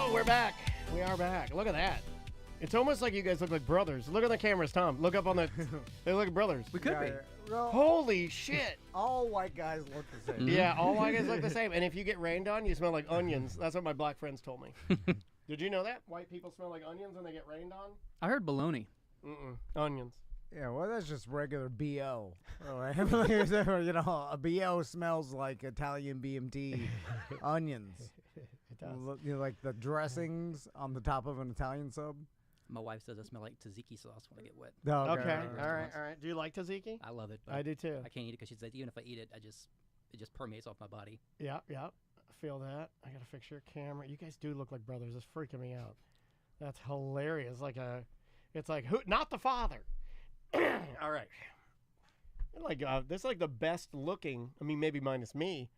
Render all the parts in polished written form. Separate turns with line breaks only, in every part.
Oh, we're back. We are back. Look at that. It's almost like you guys look like brothers. Look at the cameras, Tom. Look up on the... They look like brothers.
We could be.
Well,
Holy shit.
all white guys look the same.
Yeah, all white guys look the same. And if you get rained on, you smell like onions. That's what my black friends told me. Did you know that? White people smell like onions when they get rained on?
I heard baloney.
Onions.
Yeah, well, that's just regular BO. All right. You know, a BO smells like Italian BMT onions.
It does.
You know, like the dressings on the top of an Italian sub.
My wife says I smell like tzatziki sauce when I get wet.
Okay. All right. Do you like tzatziki?
I love it. But
I do too.
I can't eat it because she says even if I eat it, it just permeates off my body.
Yeah. I feel that. I gotta fix your camera. You guys do look like brothers. It's freaking me out. That's hilarious. It's like who? Not the father. All right. Like this is like the best looking. I mean, maybe minus me,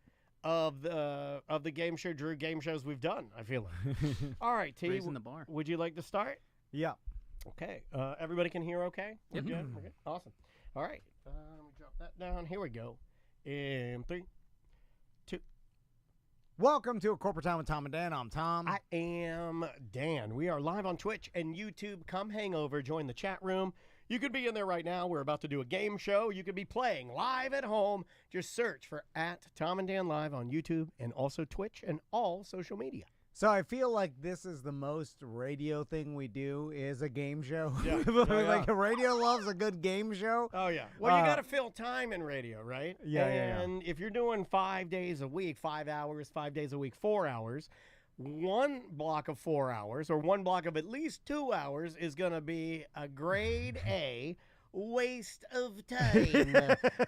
of the game show Drew game shows we've done. I feel like. All right, T.
Raising the bar.
Would you like to start?
Yeah.
Okay. Everybody can hear. Okay.
Yep.
We're good. We're good. Awesome. All right. Let me drop that down. Here we go. In 3, 2.
Welcome to A Corporate Time with Tom and Dan. I'm Tom.
I am Dan. We are live on Twitch and YouTube. Come hang over. Join the chat room. You could be in there right now. We're about to do a game show. You could be playing live at home. Just search for @Tom and Dan Live on YouTube and also Twitch and all social media.
So I feel like this is the most radio thing we do is a game show.
Yeah.
Like radio loves a good game show.
Oh, yeah. Well, you got to fill time in radio, right?
Yeah.
And if you're doing 5 days a week, 5 hours, 5 days a week, 4 hours, one block of 4 hours or one block of at least 2 hours is going to be a grade A waste of time.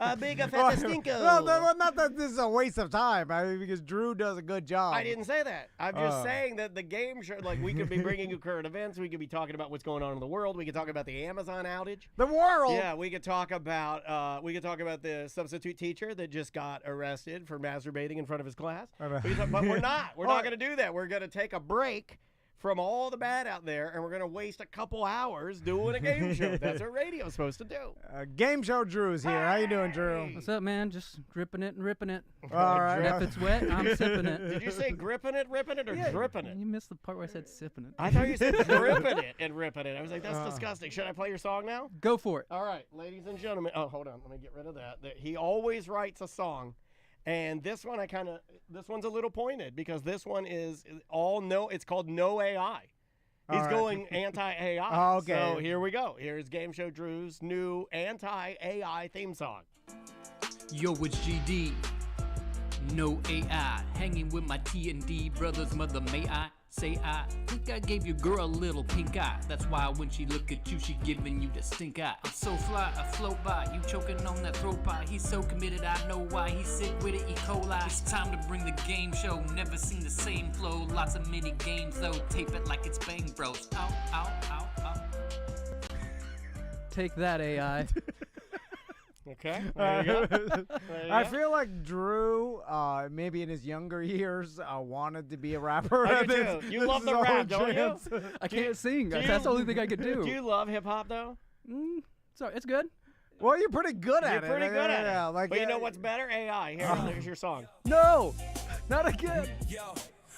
A big fat stinko.
Well, not that this is a waste of time. I mean, because Drew does a good job.
I didn't say that. I'm just saying that the game show, like we could be bringing you current events. We could be talking about what's going on in the world. We could talk about the Amazon outage.
The world.
Yeah, we could talk about the substitute teacher that just got arrested for masturbating in front of his class. But we're not. We're not going to do that. We're going to take a break from all the bad out there, and we're going to waste a couple hours doing a game show. That's what radio's supposed to do.
Game show Drew's here. How you doing, Drew?
What's up, man? Just dripping it and ripping it.
All right.
And if it's wet, I'm sipping it.
Did you say gripping it, ripping it, or dripping it?
You missed the part where I said sipping it.
I thought you said dripping it and ripping it. I was like, that's disgusting. Should I play your song now?
Go for it.
All right, ladies and gentlemen. Oh, hold on. Let me get rid of that. He always writes a song. And this one, this one's a little pointed because this one is it's called No AI. He's going anti-AI.
Oh, okay.
So here we go. Here's Game Show Drew's new anti-AI theme song.
Yo, it's GD. No AI. Hanging with my T&D brothers, mother, may I say I think I gave your girl a little pink eye. That's why when she look at you, she giving you the stink eye. I'm so fly, I float by. You choking on that throat pie. He's so committed, I know why. He's sick with it, E. coli. It's time to bring the game show. Never seen the same flow. Lots of mini games though. Tape it like it's Bang Bros. Ow, ow, ow, ow.
Take that, AI.
Okay. There you go.
I feel like Drew, maybe in his younger years, wanted to be a rapper.
I do too. You love the rap, don't you?
I can't sing. That's the only thing I could do.
Do you love hip hop though?
Sorry, it's good.
Well, you're pretty good at it.
You're pretty good at it.
Yeah, like,
but you know what's better? AI. Here's your song.
No, not again.
Yo,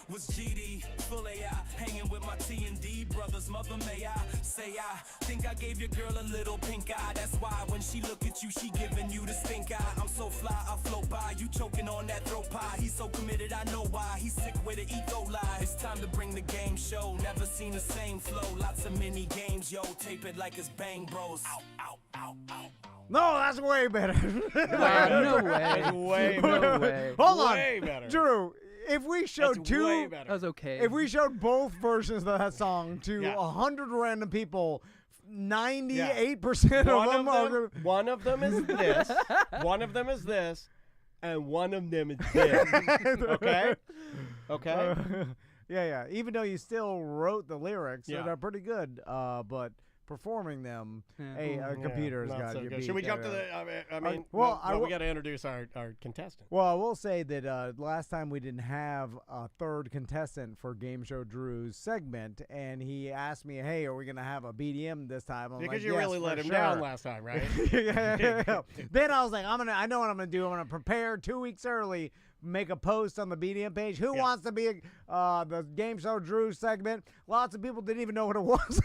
was GD, full AI, hanging with my T&D brothers, mother, may I say I think I gave your girl a little pink eye. That's why when she look at you, she giving you the stink eye. I'm so fly, I float by, you choking on that throat pie. He's so committed, I know why. He's sick with the E. coli. It's time to bring the game show. Never seen the same flow. Lots of mini games, yo. Tape it like it's Bang Bros. Ow, ow, ow, ow.
No, that's way better.
No way.
That's way
No
better.
way.
Hold on,
Way better.
Drew. If we showed
That's way
two,
better.
That was okay.
if we showed both versions of that song to
Yeah.
100 random people, 98% of them are.
One of them is this. One of them is this, and one of them is this. Okay. Okay.
Yeah. Even though you still wrote the lyrics,
Yeah.
they're pretty good. But performing them,
Yeah.
a computer's
not
got
so
you
good.
beat.
Should we jump to the? I mean,
well,
we got to introduce our contestant.
Well, I will say that last time we didn't have a third contestant for Game Show Drew's segment, and he asked me, "Hey, are we gonna have a BDM this time?" I'm
Because
like,
you
yes,
really
for
let him
sure.
down last time, right?
yeah. Then I was like, I know what I'm gonna do. I'm gonna prepare 2 weeks early. make a post on the BDM page. Who wants to be the Game Show Drew segment? Lots of people didn't even know what it was.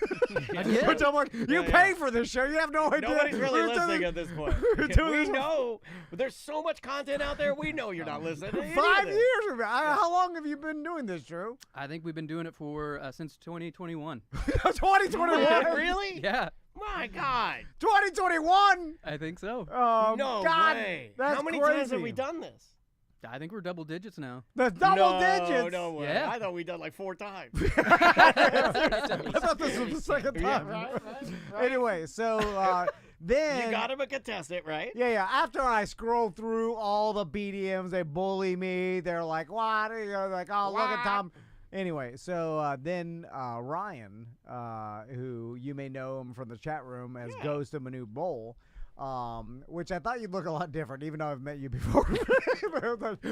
Which I'm like, you pay for this show. You have no idea.
Nobody's really listening at this point. We know. There's so much content out there. We know you're not listening.
5 years. How long have you been doing this, Drew?
I think we've been doing it for since 2021.
2021?
Really?
Yeah,
My God.
2021?
I think so.
No
God,
way.
that's
How many
crazy.
times have we done this?
I think we're double digits now.
That's double
no,
digits.
No way.
Yeah.
I thought we done like 4 times.
I thought this was the second time.
right.
Anyway, so then
You got him a contestant, right?
Yeah. After I scroll through all the BDMs, they bully me. They're like, "What?" You know, like, "Oh, look at Tom." Anyway, so then Ryan, who you may know him from the chat room as Ghost of Manu Bowl, which I thought you'd look a lot different, even though I've met you before.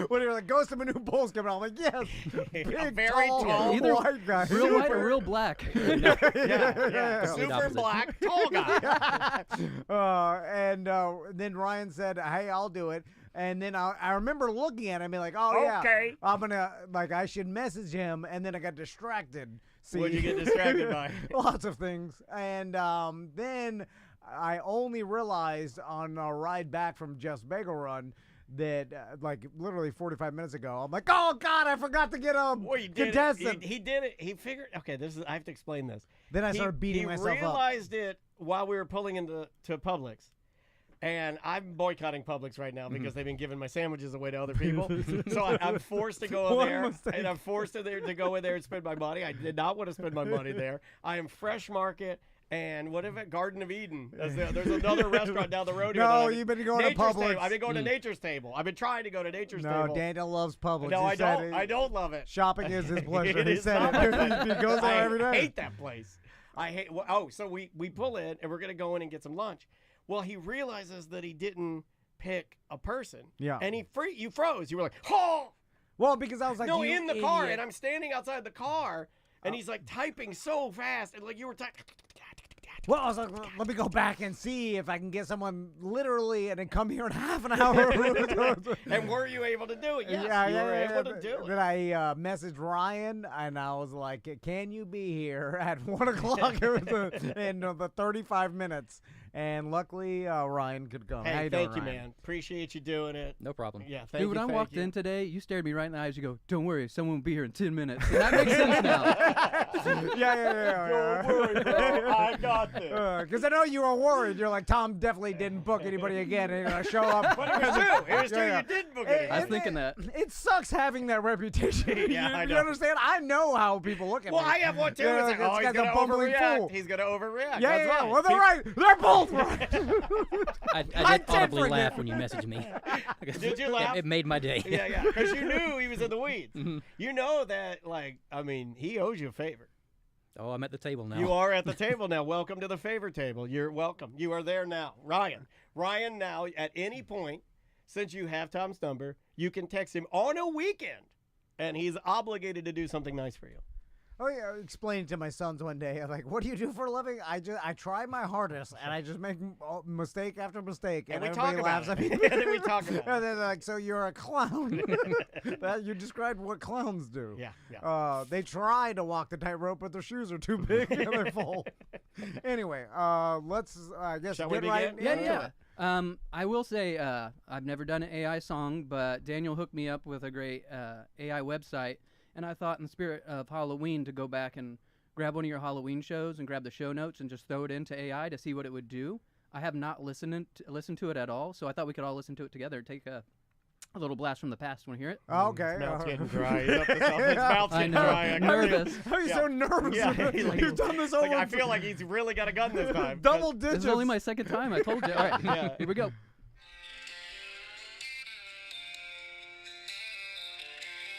When you're like, Ghost of Manu Bowl's coming out, I'm like, yes, big,
very tall,
either
white guy.
Real white or real black. No.
Yeah.
Complete
Super
opposite.
black, tall guy.
And then Ryan said, "Hey, I'll do it." And then I remember looking at him and be like, "Oh yeah,
Okay.
I'm gonna I should message him." And then I got distracted. See,
What'd you get distracted by?
Lots of things. And then I only realized on a ride back from Just Bagel Run that literally 45 minutes ago, I'm like, "Oh God, I forgot to get a
Well, you did
contestant."
it. He did it. He figured. Okay, I have to explain this.
Then I started beating myself up.
He realized it while we were pulling into Publix. And I'm boycotting Publix right now because they've been giving my sandwiches away to other people. So I'm forced to go in
One
there,
mistake.
and I'm forced to go in there and spend my money. I did not want to spend my money there. I am Fresh Market and what is it, Garden of Eden. There's another restaurant down the road here.
No,
that
you've been going to
Nature's
Publix.
Table. I've been going to Nature's Table. I've been trying to go to Nature's
No,
Table.
Daniel loves Publix.
No,
He
I
said
don't.
it.
I don't love it.
Shopping is his pleasure.
It
He
is
said
not my
it.
pleasure.
He goes there every
I
day.
hate that place. I hate. Oh, so we pull in and we're gonna go in and get some lunch. Well, he realizes that he didn't pick a person.
Yeah.
And you froze. You were like, oh!
Well, because I was like,
No,
you
in the car.
idiot.
And I'm standing outside the car. And he's like typing so fast. And like you were typing.
Well, I was like, let me go back and see if I can get someone literally and then come here in half an hour.
And were you able to do it? Yes, you were able to do
Then
it.
I messaged Ryan and I was like, "Can you be here at 1 o'clock in the 35 minutes?" And luckily, Ryan could come. How
Hey,
you doing,
thank you,
Ryan?
man. Appreciate you doing it.
No problem.
Yeah, thank
Dude,
you.
when I walked
you.
in today, you stared me right in the eyes. You go, "Don't worry, someone will be here in 10 minutes." And that makes sense now.
Yeah.
Don't worry, bro. I got this.
Because I know you were worried. You're like, Tom definitely didn't book anybody again. And you're going to show up.
But it was true. It was true.
Yeah.
You did book it.
I was thinking that.
It sucks having that reputation.
Yeah, I
you
know.
understand? I know how people look at
Well,
me.
I have one too.
Yeah,
It's like,
this
oh, he's
guy's
gonna
a bumbling
overreact.
fool.
He's gonna overreact.
Yeah,
That's right.
Well, they're right. They're both right.
I
I
did
did
audibly
forget.
laugh when you messaged me.
Did you laugh?
It made my day.
Yeah, because you knew he was in the weeds.
Mhm.
You know that, he owes you a favor.
Oh, I'm at the table now.
You are at the table now. Welcome to the favor table. You're welcome. You are there now. Ryan, now, at any point, since you have Tom's number, you can text him on a weekend, and he's obligated to do something nice for you.
Oh yeah, I explained to my sons one day. I'm like, "What do you do for a living?" I try my hardest, and I just make mistake after mistake,
And we
everybody
talk
laughs
about
at
it.
me.
And then we talk about it.
And they're like, "So you're a clown?" You described what clowns do.
Yeah.
They try to walk the tightrope, but their shoes are too big and they fall. Anyway, let's I guess
Shall we
get right
begin?
into
Yeah.
it.
I will say I've never done an AI song, but Daniel hooked me up with a great AI website, and I thought in the spirit of Halloween to go back and grab one of your Halloween shows and grab the show notes and just throw it into AI to see what it would do. I have not listened to it at all, so I thought we could all listen to it together. Take a little blast from the past. Want to hear it?
Okay.
His mouth's getting dry. His mouth's
I
getting
know.
dry.
I'm nervous.
How are you so nervous?
Yeah,
You've done this over.
I feel like he's really got a gun this time.
double
This
digits.
is only my second time. I told you. All right,
Yeah.
here we go.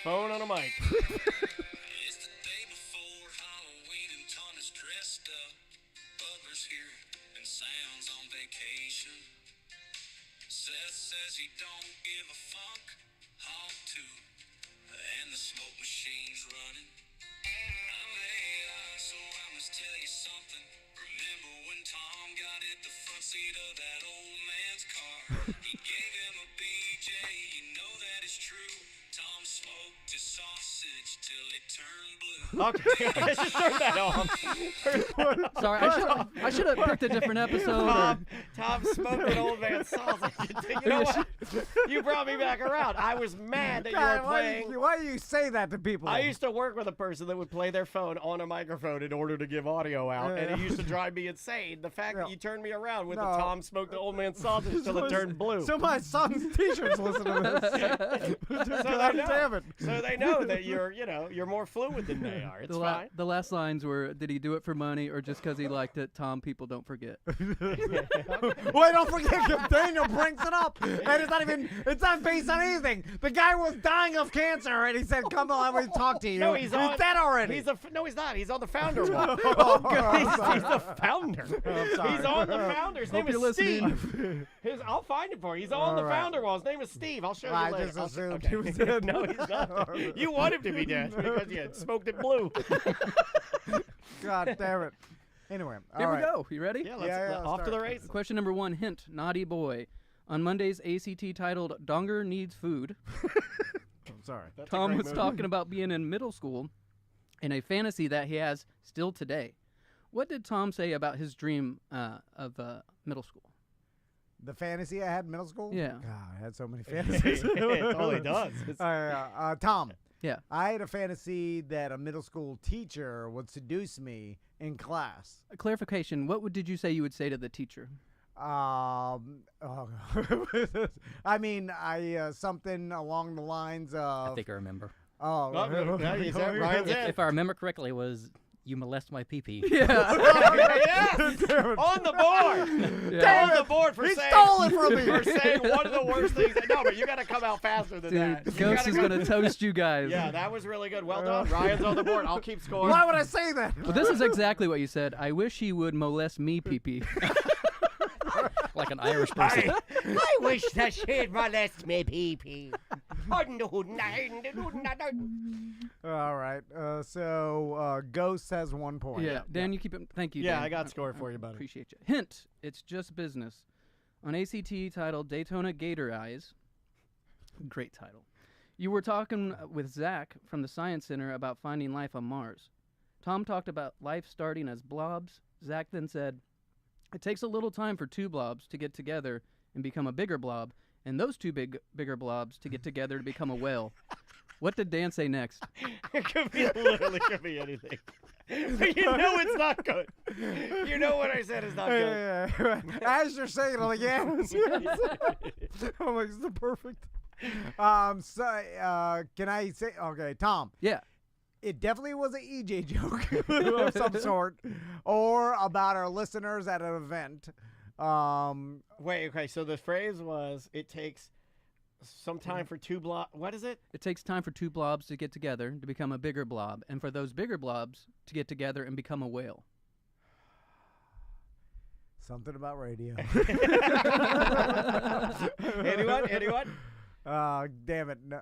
Phone on a mic.
It's the day before Halloween and Tom is dressed up. Butler's here and Sam's on vacation. Seth says he don't give a fuck. Honk too. And the smoke machine's running. I'm AI, so I must tell you something. Remember when Tom got in the front seat of that old man's car? He gave him a BJ, you know that is true.
Okay, let's just turn that off.
Sorry, I should have picked a different episode.
Tom smoked an old man sausage. You know what? You brought me back around. I was mad that you were playing.
Why do you say that to people?
I used to work with a person that would play their phone on a microphone in order to give audio out, and it used to drive me insane. The fact that you turned me around with the Tom smoked the old man sausage until it turned blue.
So my son's t-shirts listen to this. Damn it.
So they know that you're more fluid than they are. It's fine.
The last lines were, did he do it for money or just because he liked it? Tom, people don't forget.
Wait, don't forget, Daniel brings it up. And it's not based on anything. The guy was dying of cancer, and he said, come on, let me talk to you.
No, he's
dead already.
No, he's not. He's on the founder one. He's the founder.
I'm sorry.
He's on the founder. His name is
listening.
Steve. I'll find it for you. He's on the founder wall. His name is Steve. I'll show you
I
later.
just assumed he was dead.
No, he's not. You want him to be dead because you smoked it blue.
God damn it. Anyway,
Here we go. You ready?
Yeah, let's off to the races.
Question number 1, hint, naughty boy. On Monday's ACT titled Donger Needs Food,
I'm sorry.
Tom was talking about being in middle school and a fantasy that he has still today. What did Tom say about his dream of middle school?
The fantasy I had in middle school?
Yeah.
God, I had so many fantasies.
That's all he does.
Tom.
Yeah.
I had a fantasy that a middle school teacher would seduce me in class.
A clarification, did you say you would say to the teacher?
I mean, something along the lines of.
I think I remember.
Oh,
Ryan's in.
If I remember correctly, it was you molest my pee-pee.
Yeah.
Yes! On the board.
Yeah.
On the board for
He
saying.
stole it from me.
For saying one of the worst things. No, but you got to come out faster than that.
Dude,
You
Ghost
gotta
is
go-
going to toast you guys.
Yeah, that was really good. Well done. Ryan's on the board. I'll keep scoring.
Why would I say that?
Well, this is exactly what you said. I wish he would molest me, pee-pee.
Like an Irish person.
I wish that she'd molest me, pee-pee.
All right. So Ghost has 1 point.
Yeah. Dan, you keep it. Thank you,
Yeah,
Dan.
I got score for you, buddy.
Appreciate you. Hint, it's just business. On ACT titled Daytona Gator Eyes. Great title. You were talking with Zach from the Science Center about finding life on Mars. Tom talked about life starting as blobs. Zach then said, it takes a little time for 2 blobs to get together and become a bigger blob, and those 2 bigger blobs to get together to become a whale. What did Dan say next?
It could be literally could be anything. But you know it's not good. You know what I said is not good.
Yeah. As you're saying it, I'm like, yes. I'm like, it's the perfect. Can I say, okay, Tom.
Yeah.
It definitely was an EJ joke of some sort, or about our listeners at an event.
Wait, okay, so the phrase was, it takes some time for 2 blobs. What is it?
It takes time for 2 blobs to get together to become a bigger blob, and for those bigger blobs to get together and become a whale.
Something about radio.
Anyone?
Damn it. No.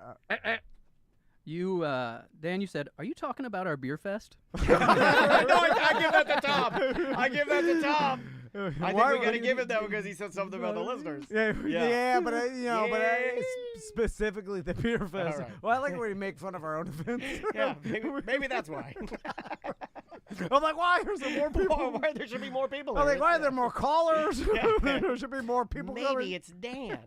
You, Dan, you said, are you talking about our beer fest?
No, I give that to Tom. I give that to Tom. I think we got to give him that because he said something about the listeners.
Yeah, but specifically the beer fest.
All right.
Well, I like when we make fun of our own events.
Yeah, maybe that's why.
I'm like, why? There's more people.
Why there should be more people.
I'm
there.
like, why are there more callers? There should be more people.
Maybe it's Dan.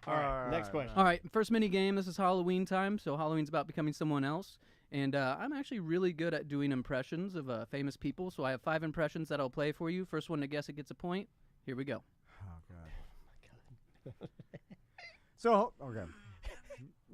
All right, next question.
All right, first mini game. This is Halloween time, so Halloween's about becoming someone else. And I'm actually really good at doing impressions of famous people, so I have 5 impressions that I'll play for you. First one to guess it gets a point. Here we go.
Oh, God. So, okay.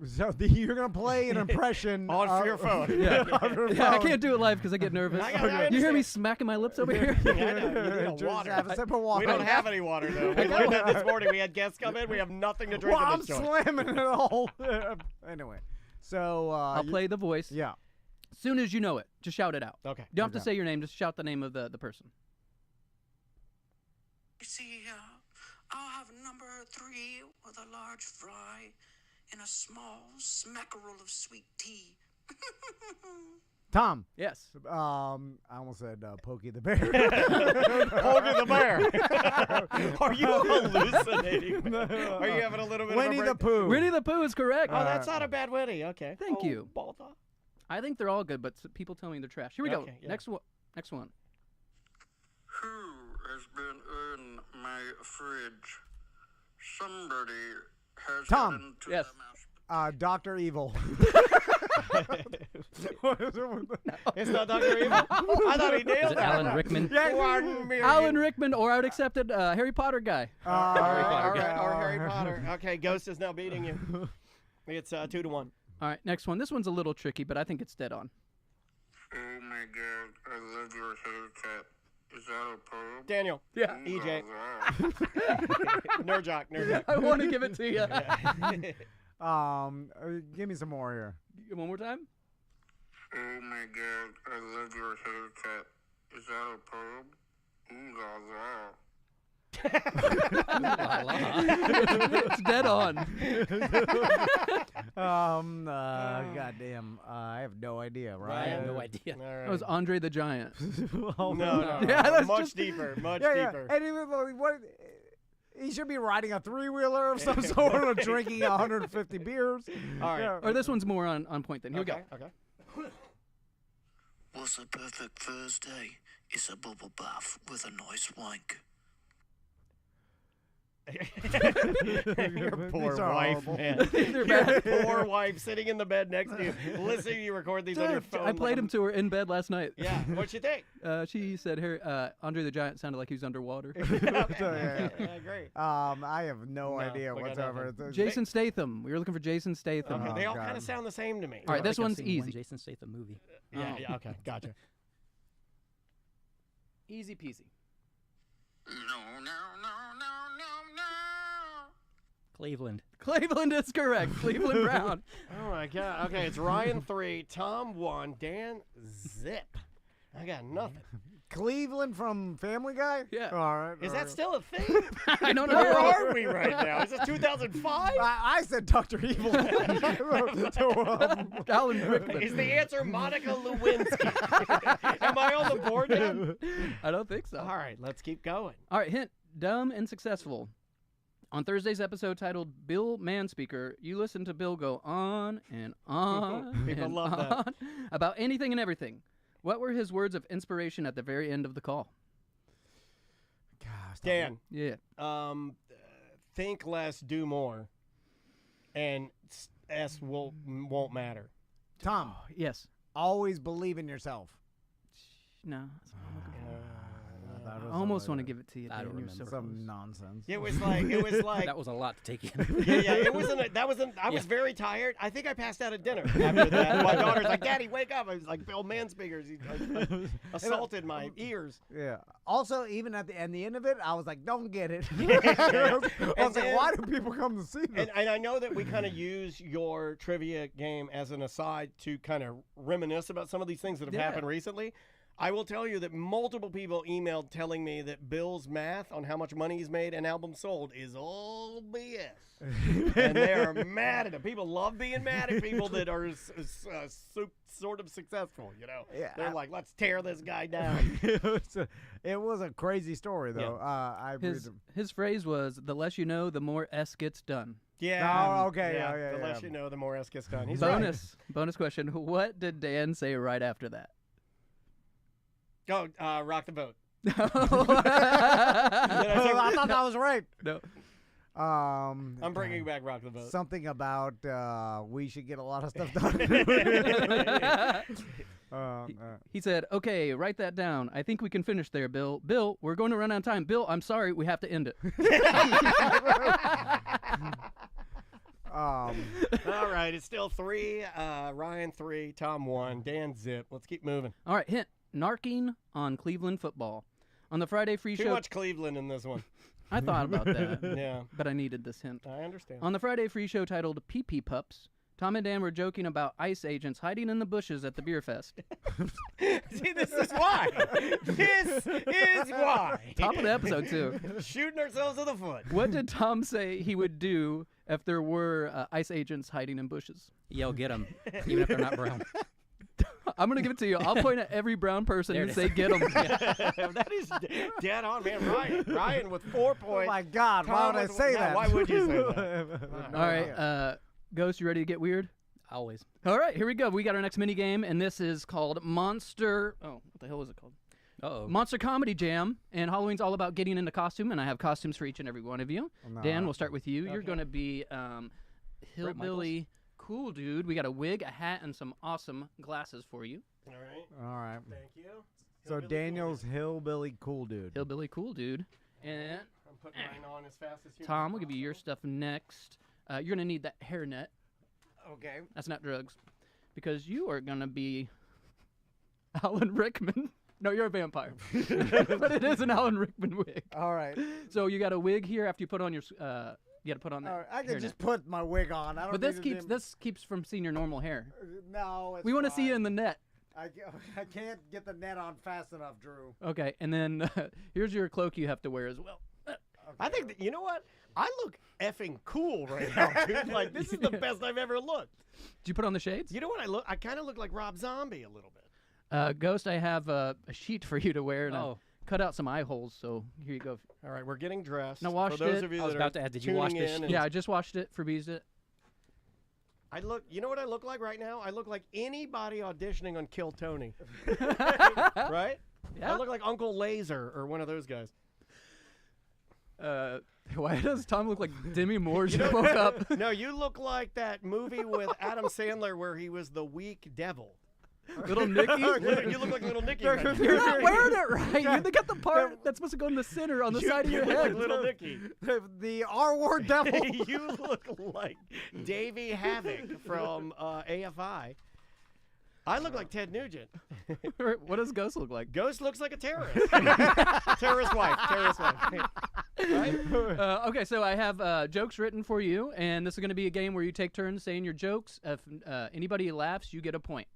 So you're going to play an impression
On your phone.
Yeah,
of your
yeah, I
phone.
can't do it live because I get nervous.
I
You hear
understand.
me smacking my lips over here?
Yeah, I know. You need
Just
water.
have a sip of water.
We don't have any water, though. We learned that this morning. We had guests come in. We have nothing to drink
Well,
in
I'm
this joint.
slamming it all. Anyway, so
I'll play the voice.
Yeah.
As soon as you know it, just shout it out.
Okay.
You don't have to say your name, just shout the name of the person.
You see, I'll have number 3 with a large fry and a small smackerel of sweet tea.
Tom.
Yes.
I almost said Pokey the Bear.
Pokey the Bear. Are you hallucinating? Are you having a little bit
Winnie
of a
the
break?
Pooh.
Winnie the Pooh is correct.
Oh, that's not a bad Winnie. Okay.
Thank you.
Balta.
I think they're all good, but people tell me they're trash. Here we go.
Okay, yeah.
Next one. Next one.
Who has been in my fridge? Somebody has
Tom.
got into
Yes.
the mouse.
Dr. Evil.
It's not Dr. Evil. I thought he
Is
nailed
it
that.
Alan Rickman?
Alan Rickman, or I would accept it, Harry Potter guy.
Harry
Potter.
Or Harry Potter. Okay, Ghost is now beating you. It's 2-1.
All right, next one. This one's a little tricky, but I think it's dead on.
Oh my god, I love your haircut. Is that a probe?
Daniel.
Yeah.
EJ.
Oh,
Nerd jock.
I want to give it to you.
Give me some more here.
One more time.
oh my god, I love your haircut. Is that a probe? Ooh la la.
It's dead on.
Goddamn. I have no idea,
I
right?
have no idea.
All right.
That was Andre the Giant.
Oh,
No.
Yeah, that's
much
just-
deeper. Much
Yeah, yeah.
deeper.
And he was like, what? He should be riding a three-wheeler of some sort, or drinking 150 beers.
All right.
Yeah.
Or this one's more on point then. Here
Okay.
we go.
Okay.
What's a perfect Thursday? It's a bubble bath with a nice wank.
Your poor
These are
wife,
horrible.
man.
They're
Your
bad.
poor wife sitting in the bed next to you, listening to you record these on your
Dude,
phone.
I played him to her in bed last night.
Yeah. What'd you think?
She said Andre the Giant sounded like he was underwater.
Yeah.
Yeah, great.
I have no idea
we got
whatsoever.
nothing.
It's-
Jason Statham. We were looking for Jason Statham.
Okay,
Oh,
they all
God.
kind of sound the same to me.
All right, this
I've
one's
seen one
easy.
Jason Statham movie.
Yeah,
Oh.
yeah, okay, gotcha.
Easy peasy.
No, no, no, no, no, no.
Cleveland.
Cleveland is correct. Cleveland Brown.
Oh my god. Okay, it's Ryan 3, Tom 1, Dan zip. I got nothing.
Cleveland from Family Guy?
Yeah.
All right.
Is
all
that
right.
still a thing?
I don't
Where
know.
are we right now? Is this 2005?
I said Dr. Evil.
Alan Rickman.
Is the answer Monica Lewinsky? Am I on the board yet?
I don't think so.
All right, let's keep going.
All right, hint. Dumb and successful. On Thursday's episode titled Bill Manspeaker, you listen to Bill go on and on
People
and
love that.
on about anything and everything. What were his words of inspiration at the very end of the call?
Gosh,
Dan,
Yeah.
think less, do more, and S won't matter.
Tom,
Yes.
always believe in yourself.
No.
That
I
was
almost
a-
want to give it to you.
I
Dan.
don't
You're so
remember.
close.
some nonsense.
It was like
That was a lot to take in.
yeah. It wasn't. I was very tired. I think I passed out at dinner after that. My daughter's like, "Daddy, wake up!" I was like, "Bill Manspeakers." He assaulted my ears.
Yeah. Also, even at the end of it, I was like, "Don't get it."
Yeah.
I was
And
like,
then-
"Why do people come to see this?"
And I know that we kind of use your trivia game as an aside to kind of reminisce about some of these things that have
Yeah.
happened recently. I will tell you that multiple people emailed telling me that Bill's math on how much money he's made and albums sold is all BS. And they are mad at him. People love being mad at people that are sort of successful, you know?
Yeah,
They're
I-
like, let's tear this guy down.
It was a crazy story, though. I read
His phrase was, "The less you know, the more S gets done."
Yeah.
Oh, okay, yeah,
The
yeah,
less
yeah.
you know, the more S gets done. He's right.
Bonus question. What did Dan say right after that?
Go, rock the boat.
No.
Did I say-
I thought that was right.
No.
I'm bringing back rock the boat.
something about we should get a lot of stuff done.
He said, "Okay, write that down. I think we can finish there, Bill. Bill, we're going to run out of time. Bill, I'm sorry, we have to end it."
All right, it's still 3. Ryan 3, Tom 1, Dan zip. Let's keep moving.
All right, hint. Narking on Cleveland football. On the Friday free
Too
show,
much Cleveland in this one.
I thought about that,
Yeah,
but I needed this hint.
I understand.
On the Friday free show titled Pee Pee Pups, Tom and Dan were joking about ICE agents hiding in the bushes at the beer fest.
See, this is why. This is why.
Top of the episode, too.
Shooting ourselves in the foot.
What did Tom say he would do if there were ICE agents hiding in bushes?
Yell, get them, even if they're not brown.
I'm gonna give it to you. I'll point at every brown person
There
and
it
say,
is.
"Get them."
That is dead on, man. Ryan with 4
Oh
points.
my God! Why
Tom
would I
with-
say
yeah,
that?
why would you say that?
No
All right,
idea.
Ghost, you ready to get weird?
Always.
All right, here we go. We got our next mini game, and this is called Monster. Oh, what the hell is it called?
Uh-oh.
Monster Comedy Jam. And Halloween's all about getting into costume, and I have costumes for each and every one of you.
No,
Dan, we'll start with you. You're
Okay.
going to be hillbilly cool dude. We got a wig, a hat, and some awesome glasses for you.
All right.
All right.
Thank you.
So
Hillbilly
Daniel's hillbilly cool dude.
Hillbilly cool dude. And
I'm putting mine on as fast as you.
Tom, we'll give you your stuff next. You're going to need that hairnet.
Okay.
That's not drugs. Because you are going to be Alan Rickman. No, you're a vampire. But it is an Alan Rickman wig.
All right.
So you got a wig here after you put on your you got to put on that.
All right. I can
hairnet.
just put my wig on. I don't.
But this
need to
keeps
dim-
this keeps from seeing your normal hair.
No. It's
We want to see you
fine.
in the net.
I can't get the net on fast enough, Drew.
Okay, and then here's your cloak you have to wear as well.
I think that, you know what? I look effing cool right now, dude. Like this is the best I've ever looked.
Did you put on the shades?
You know what I look? I kind of look like Rob Zombie a little bit.
Ghost, I have a sheet for you to wear, and I
Oh.
cut out some eye holes. So here you go.
All right, we're getting dressed.
Now, washed
For those
it.
of you
I was
that
about
are
to ask, did you
tuning
wash this
in
shit?
and-
Yeah, I just washed it, Febrezed it.
I look. You know what I look like right now? I look like anybody auditioning on Kill Tony. Right?
Yeah.
I look like Uncle Laser or one of those guys.
Why does Tom look like Demi Moore just woke up?
No, you look like that movie with Adam Sandler where he was the weak devil.
Little Nicky?
You look like Little Nicky. Right now.
You're not wearing it right. You got the part that's supposed to go in the center on the side of
You
your
look
head.
like Little Nicky.
The R-word devil.
You look like Davey Havoc from AFI. I look like Ted Nugent.
What does Ghost look like?
Ghost looks like a terrorist. Terrorist wife. Terrorist wife. Right?
Okay, so I have jokes written for you, and this is going to be a game where you take turns saying your jokes. If anybody laughs, you get a point.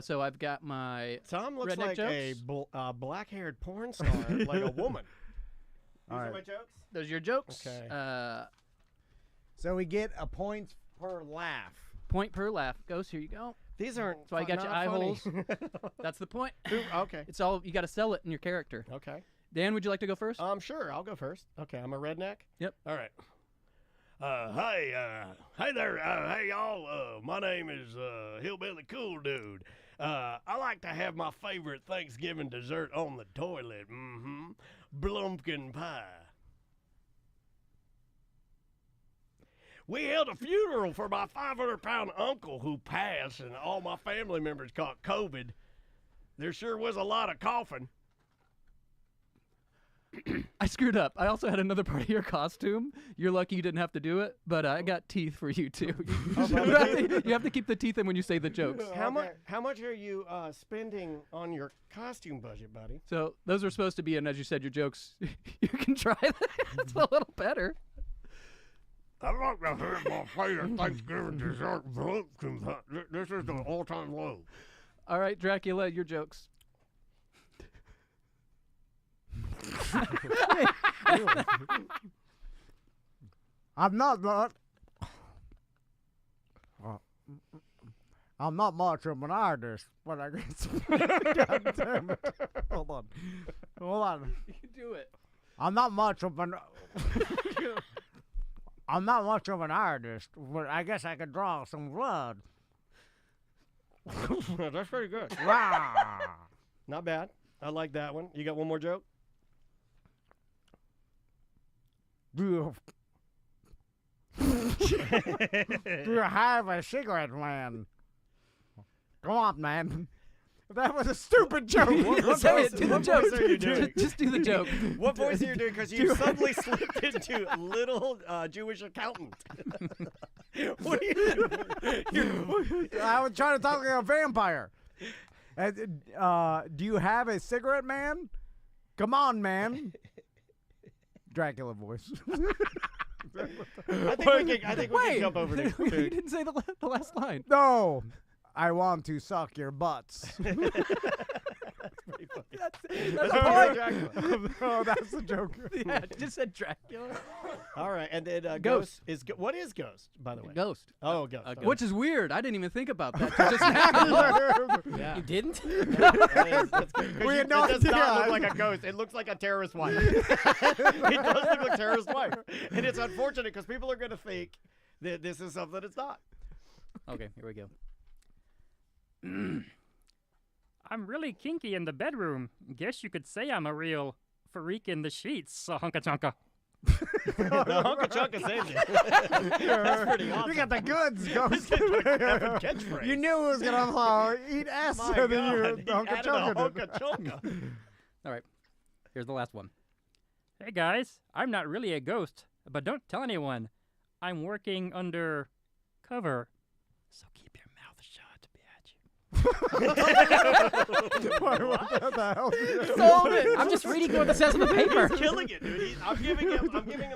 So I've got my
Tom looks
redneck
like a
jokes?
black-haired porn star, like a woman. These are
right.
my jokes?
those are your jokes.
Okay.
So we get a point per laugh.
Point per laugh. Ghost, here you go.
These aren't.
So I got your
not
eye
funny.
holes. That's the point.
Okay.
It's all you got to sell it in your character.
Okay.
Dan, would you like to go first?
Sure. I'll go first. Okay. I'm a redneck.
Yep.
All right. Hey there, hey y'all. My name is Hillbilly Cool Dude. I like to have my favorite Thanksgiving dessert on the toilet. Blumpkin pie. We held a funeral for my 500-pound uncle who passed, and all my family members caught COVID. There sure was a lot of coughing.
I screwed up. I also had another part of your costume. You're lucky you didn't have to do it, but I got teeth for you too. You have to keep the teeth in when you say the jokes.
How much are you spending on your costume budget, buddy?
So those are supposed to be, and as you said, your jokes. You can try that. It's a little better.
I'd like to have my favorite Thanksgiving dessert. This is the all-time low.
All right, Dracula, your jokes.
I'm not much of an artist, but I guess. God damn it. Hold on.
You can do it.
I'm not much of an. I'm not much of an artist, but I guess I could draw some blood.
That's pretty good.
Rah.
Not bad. I like that one. You got one more joke?
Do you have a cigarette, man? Come on, man. That was a stupid joke.
Say it. Do the
what
joke.
voice are you doing?
Just do the joke.
What voice are you doing? Because you suddenly slipped into little Jewish accountant. What are you doing?
I was trying to talk like a vampire. Do you have a cigarette, man? Come on, man. Dracula voice.
I think we can
Wait,
jump over this.
you didn't say the last line.
No, I want to suck your butts.
Pretty
That's
Oh, that's the joke.
yeah, it just said Dracula.
All right, and then
Ghost.
Ghost is what is Ghost, by the way?
Ghost.
Oh, Ghost.
Which
okay.
is weird. I didn't even think about that. till just now.
Yeah.
You didn't?
That's good. 'Cause
We had
it
no
does not
idea.
look like a ghost. It looks like a terrorist wife. It does look like a terrorist wife. And it's unfortunate because people are going to think that this is something it's not.
Okay, here we go.
I'm really kinky in the bedroom. Guess you could say I'm a real freak in the sheets, Hunka Chunka.
The Hunka Chunka saved it. That's pretty awesome.
You got the goods, Ghost.
Catchphrase.
You knew it was gonna eat ass
My
than you
God, he
Uncle
added a
Chunka did.
Hunka Chunka.
All right, here's the last one.
Hey guys, I'm not really a ghost, but don't tell anyone. I'm working under cover, so keep your mouth shut, bitch.
What the hell?
Sold it.
I'm just reading what it says on the paper.
He's killing it, dude. I'm giving him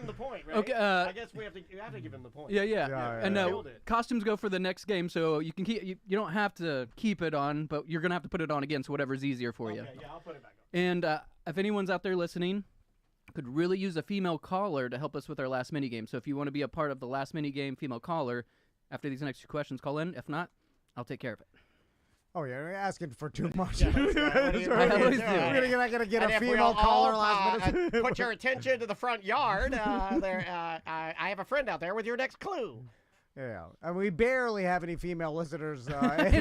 the point, right?
Okay,
I guess you have to give him the point.
Yeah.
Yeah,
And
yeah. Killed it.
costumes go for the next game, so you can keep. You don't have to keep it on, but you're gonna have to put it on again, so whatever's easier for you.
Okay, yeah, I'll put it back on.
And if anyone's out there listening, could really use a female caller to help us with our last minigame. So if you want to be a part of the last minigame, female caller, after these next two questions, call in. If not, I'll take care of it.
Oh yeah, you're asking for too much.
Yeah, that's right. What do you-
I always do.
We're gonna get
And
a
if we
female
all,
caller last minute.
put your attention to the front yard. I have a friend out there with your next clue.
Yeah, and we barely have any female listeners. They're like,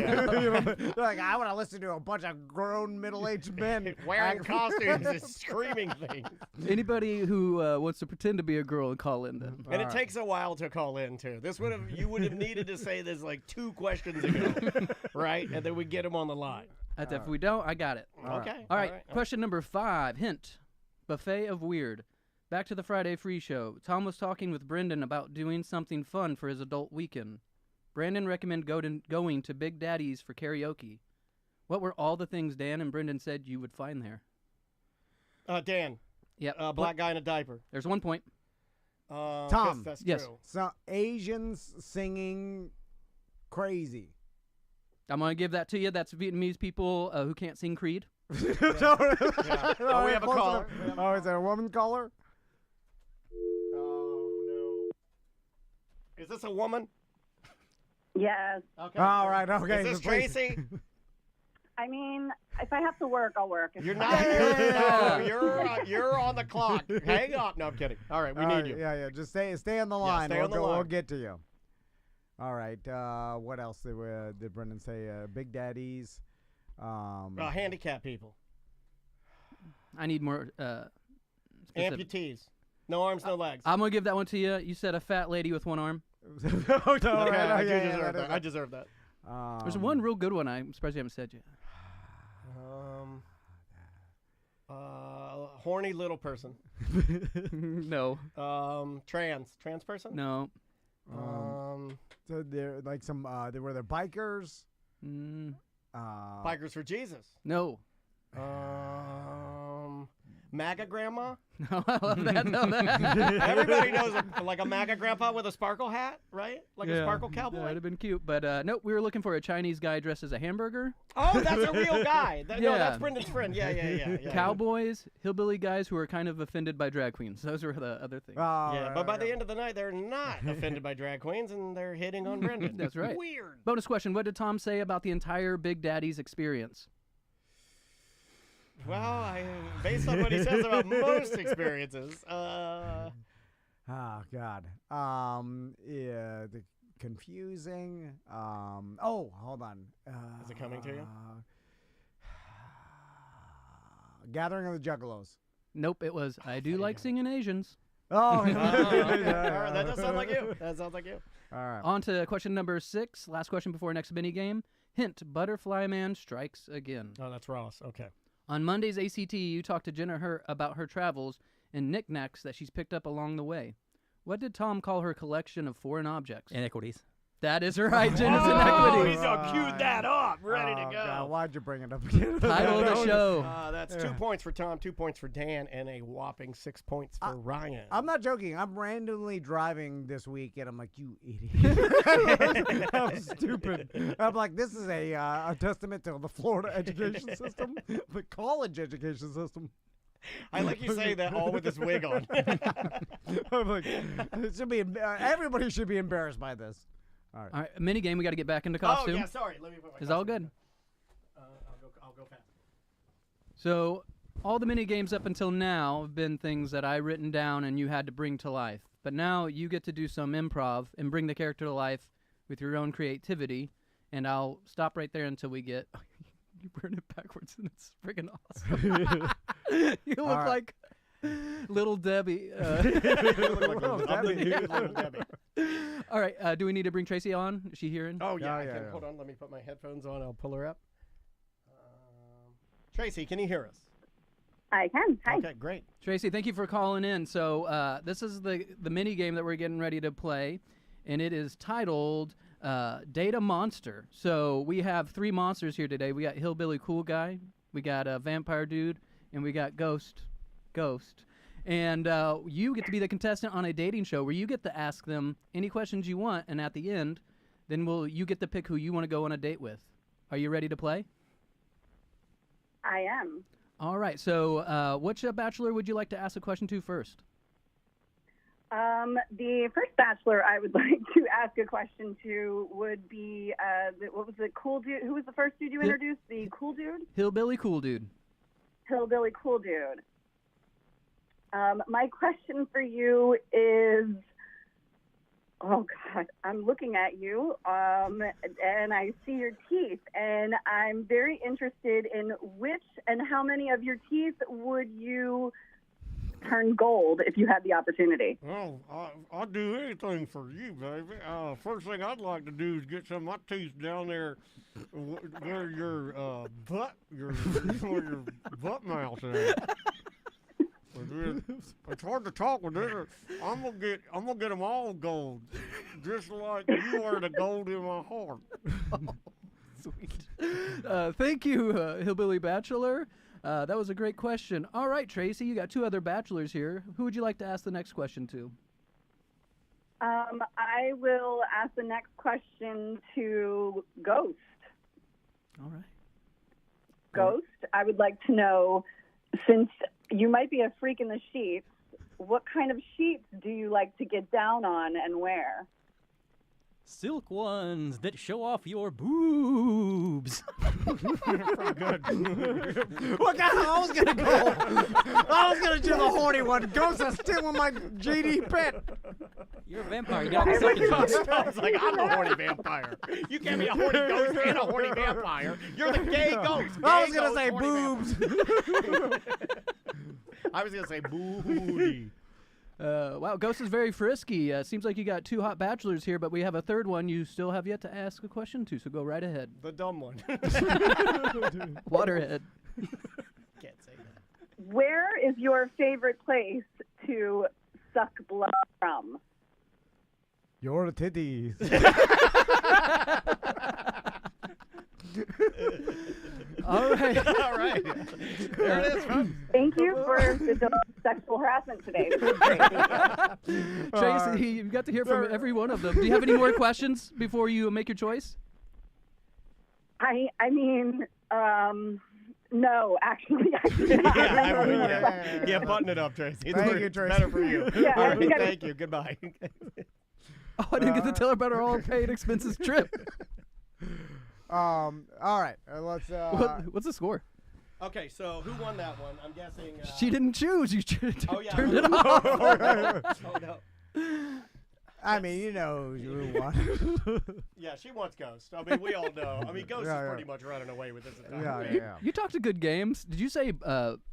I want to listen to a bunch of grown middle-aged men
Wearing costumes and screaming things.
Anybody who wants to pretend to be a girl and call in then.
And it takes a while to call in too. You would have needed to say this like 2 questions ago, right? And then we get them on the line.
If we don't, I got it.
Okay.
All right, question number 5. Hint. Buffet of Weird. Back to the Friday Free Show. Tom was talking with Brendan about doing something fun for his adult weekend. Brandon recommended going to Big Daddy's for karaoke. What were all the things Dan and Brendan said you would find there?
Dan.
Yep.
Black guy in a diaper.
There's 1 point.
Tom.
That's
Yes.
true.
So Asians singing crazy.
I'm going to give that to you. That's Vietnamese people who can't sing Creed.
Yeah. Oh, we have a caller.
Oh, is there a woman caller?
Oh, no. Is this a woman?
Yes.
Okay.
All right. Okay.
Is this
so please-
Tracy?
I mean, if I have to work, I'll work. If
You're
not-
not. You're on the clock. Hang on. No, I'm kidding. All right, we
All
need
right,
you.
Yeah. Just stay on the line.
stay on the
We'll
line.
get to you. All right. What else did Brendan say? Big Daddies.
Handicapped people.
I need more specific.
Amputees. No arms, no legs.
I'm going to give that one to you. You said a fat lady with 1 arm.
Oh, no,
Okay,
right,
I
yeah,
do
yeah,
deserve
that
that.
is
I
it.
deserve that.
There's one real good one. I'm surprised you haven't said yet.
Horny little person.
No.
Trans person.
No.
So they're like some. They were bikers.
Mm,
Bikers for Jesus.
no.
MAGA grandma.
No, I love that. No, that.
Everybody knows like a MAGA grandpa with a sparkle hat, right? Like a sparkle
That
cowboy.
would have been cute. But nope, we were looking for a Chinese guy dressed as a hamburger.
Oh, that's a real guy. No,
Yeah.
that's Brendan's friend. Yeah.
Cowboys, hillbilly guys who are kind of offended by drag queens. Those were the other things.
Yeah, but by the end of the night, they're not offended by drag queens, and they're hitting on Brendan.
That's right.
Weird.
Bonus question. What did Tom say about the entire Big Daddy's experience?
Well, based on what he says about most experiences,
Oh God. Yeah. The confusing. Oh, hold on.
Is it coming to you?
Gathering of the Juggalos.
Nope, it was I do like singing Asians.
Oh.
okay.
Yeah.
All right, that does sound like you. That sounds like you.
All right.
On to question number 6. Last question before next mini game. Hint: Butterfly Man strikes again.
Oh, that's Ross. Okay.
On Monday's ACT, you talked to Jenna about her travels and knickknacks that she's picked up along the way. What did Tom call her collection of foreign objects?
Inequities.
That is right. Gender
Oh,
inequity.
he's all queued that up, ready to
Oh,
go.
God, why'd you bring it up again?
Title of the show.
That's 2 points for Tom, 2 points for Dan, and a whopping 6 points for Ryan.
I'm not joking. I'm randomly driving this week, and I'm like, you idiot. I'm stupid. I'm like, this is a testament to the Florida education system, the college education system.
I like you saying that all with this wig on.
I'm like, it should be. Everybody should be embarrassed by this. All right.
All right, mini game. We got to get back into
Oh,
costume.
yeah, sorry. Let me put my
It's all
costume
good.
on. I'll go fast.
So all the mini games up until now have been things that I written down and you had to bring to life. But now you get to do some improv and bring the character to life with your own creativity. And I'll stop right there until we get. You burn it backwards and it's freaking awesome. You look
right.
like Little Debbie.
I'm the new Little Debbie.
All right. Do we need to bring Tracy on? Is she hearing?
Oh, yeah. I
Yeah,
can.
yeah.
Hold on. Let me put my headphones on. I'll pull her up. Tracy, can you hear us?
I can. Hi.
Okay, great.
Tracy, thank you for calling in. So this is the mini game that we're getting ready to play, and it is titled Data Monster. So we have 3 monsters here today. We got Hillbilly Cool Guy, we got a Vampire Dude, and we got Ghost. And you get to be the contestant on a dating show where you get to ask them any questions you want, and at the end, then you get to pick who you want to go on a date with. Are you ready to play?
I am.
All right. So which bachelor would you like to ask a question to first?
The first bachelor I would like to ask a question to would be, what was the cool dude? Who was the first dude you introduced? The cool dude?
Hillbilly Cool Dude.
Hillbilly cool dude. My question for you is, oh God, I'm looking at you, and I see your teeth, and I'm very interested in which and how many of your teeth would you turn gold if you had the opportunity?
Well, I'll do anything for you, baby. First thing I'd like to do is get some of my teeth down there where your where your butt mouth is. It's hard to talk with this. I'm gonna get them all gold, just like you are the gold in my heart.
Sweet. Thank you, Hillbilly Bachelor. That was a great question. All right, Tracy, you got 2 other bachelors here. Who would you like to ask the next question to?
I will ask the next question to Ghost.
All right.
Ghost, I would like to know, since you might be a freak in the sheets, what kind of sheets do you like to get down on and wear?
Silk ones that show off your boobs.
Good. What kind of, I was gonna go. I was gonna do the horny one. Ghost is stealing my GD pet.
You're a vampire. You got all the suction.
Sounds like I'm a horny vampire. You can't be a horny ghost and a horny vampire. You're the gay ghost.
I was
Gay
gonna
ghost,
say
horny
boobs.
I was gonna say booty.
Wow, Ghost is very frisky. Seems like you got 2 hot bachelors here, but we have a third one you still have yet to ask a question to, so go right ahead.
The dumb one.
Waterhead.
Can't say that.
Where is your favorite place to suck blood from?
Your titties.
All right.
All right. There it is, folks.
Thank you for the sexual harassment today. This was great.
Tracy, you got to hear from every one of them. Do you have any more questions before you make your choice?
I mean, no, actually, I did not.
Yeah, button it up, Tracy. It's
Thank you,
it's
Tracy.
better for you.
Yeah,
All
I
right,
think I-
thank you. Goodbye.
Oh, I didn't get to tell her about her all-paid expenses trip.
All right. Let's.
What's the score?
Okay, so who won that one? I'm guessing.
She didn't choose. You
Oh, yeah.
turned it off.
Oh, no.
I mean, you know who won.
Yeah, she wants Ghost. I mean, we all know. I mean, Ghost
Yeah,
is
yeah.
pretty much running away with this entire
Yeah,
thing.
yeah.
You talked a good games. Did you say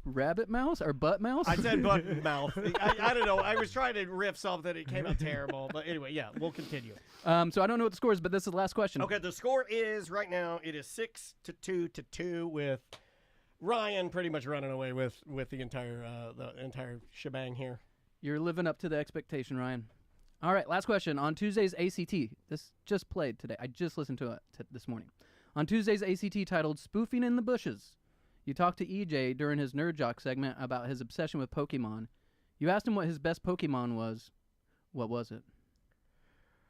rabbit mouse or butt mouse?
I said butt mouth. I don't know. I was trying to riff something. It came out terrible. But anyway, yeah, we'll continue.
So I don't know what the score is, but this is the last question.
Okay, the score is right now. It is 6-2 with Ryan pretty much running away with the entire shebang here.
You're living up to the expectation, Ryan. All right, last question. On Tuesday's ACT, this just played today. I just listened to it this morning. On Tuesday's ACT titled Spoofing in the Bushes, you talked to EJ during his Nerd Jock segment about his obsession with Pokemon. You asked him what his best Pokemon was. What was it?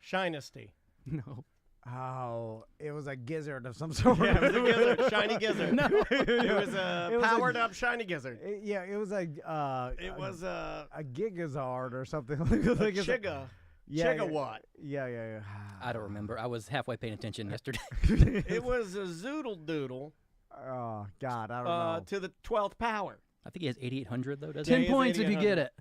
Shinesty.
No.
Oh, it was a gizzard of some sort.
Yeah, it was a gizzard. Shiny gizzard.
No.
It was a powered-up shiny gizzard.
It was a
It was a
Gigazard or something.
Chiga.
Yeah,
Chigawatt.
Yeah.
I don't remember. I was halfway paying attention yesterday.
It was a Zoodle Doodle
Oh, God, I don't know.
to the 12th power.
I think he has 8,800 though, doesn't
10
he?
is
points if you
8800.
get it.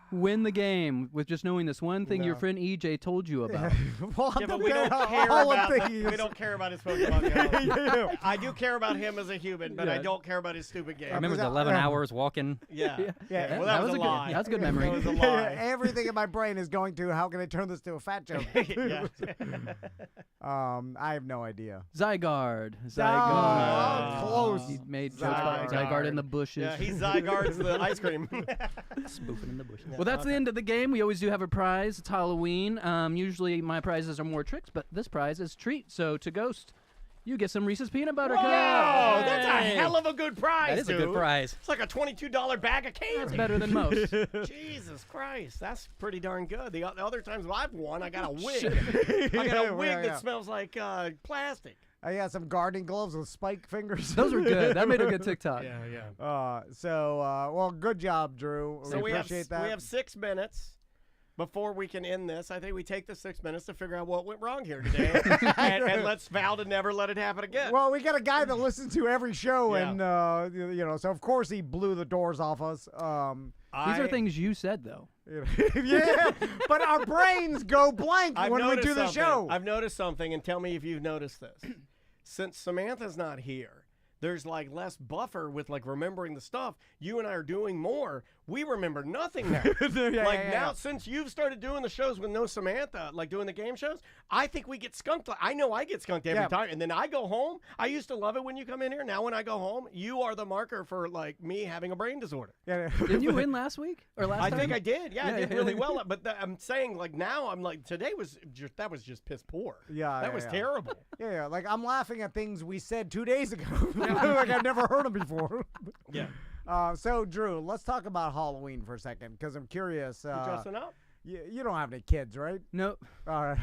Win the game with just knowing this one thing your
No.
friend EJ told you about.
Well,
Yeah, but we don't care
all I'm
about
thinking
we
is-
don't care about his Pokemon game.
Yeah.
I do care about him as a human, but I
Yeah.
don't care about his stupid game.
I remember the
that-
11 hours walking.
Yeah.
Yeah,
Well, that was a
good.
lie.
That was a good memory.
That was a
Yeah,
lie.
everything in my brain is going to how can I turn this to a fat joke?
Yeah.
I have no idea.
Zygarde.
Oh, close.
He made jokes about Zygarde in the bushes.
Yeah, he Zygarde's the ice cream.
Spoofing in the bushes.
Well, that's the end of the game. We always do have a prize. It's Halloween. Usually my prizes are more tricks, but this prize is treat. So to Ghost, you get some Reese's peanut butter
Whoa,
cups.
that's a
Hey.
hell of a good prize,
That is a
dude.
good prize.
It's like a $22 bag of candy.
That's better than most.
Jesus Christ, that's pretty darn good. The other times I've won, I got a wig. I got a wig
Yeah.
that smells like plastic.
I got some gardening gloves with spike fingers.
Those were good. That made a good TikTok.
Yeah.
Well, good job, Drew.
So we
appreciate that.
have 6 minutes before we can end this. I think we take the 6 minutes to figure out what went wrong here today, and let's vow to never let it happen again.
Well, we got a guy that listens to every show,
Yeah.
and so of course he blew the doors off us.
These are things you said, though.
Yeah, but our brains go blank
I've
when we
noticed
do the
something.
show.
I've noticed something, and tell me if you've noticed this. Since Samantha's not here, there's like less buffer with like remembering the stuff. You and I are doing more. We remember nothing now. Now, since you've started doing the shows with no Samantha, like doing the game shows, I think we get skunked. I know I get skunked every time. And then I go home. I used to love it when you come in here. Now when I go home, you are the marker for like me having a brain disorder.
Yeah.
Didn't you win last week or last
I
time?
think I did. Yeah, I
Yeah,
did
yeah.
really well. But I'm saying like now I'm like today was just piss poor.
Yeah,
that was terrible.
Yeah, like I'm laughing at things we said 2 days ago. Like I've never heard them before.
Yeah.
So Drew, let's talk about Halloween for a second because I'm curious.
You dressing up?
You don't have any kids, right?
Nope.
All right.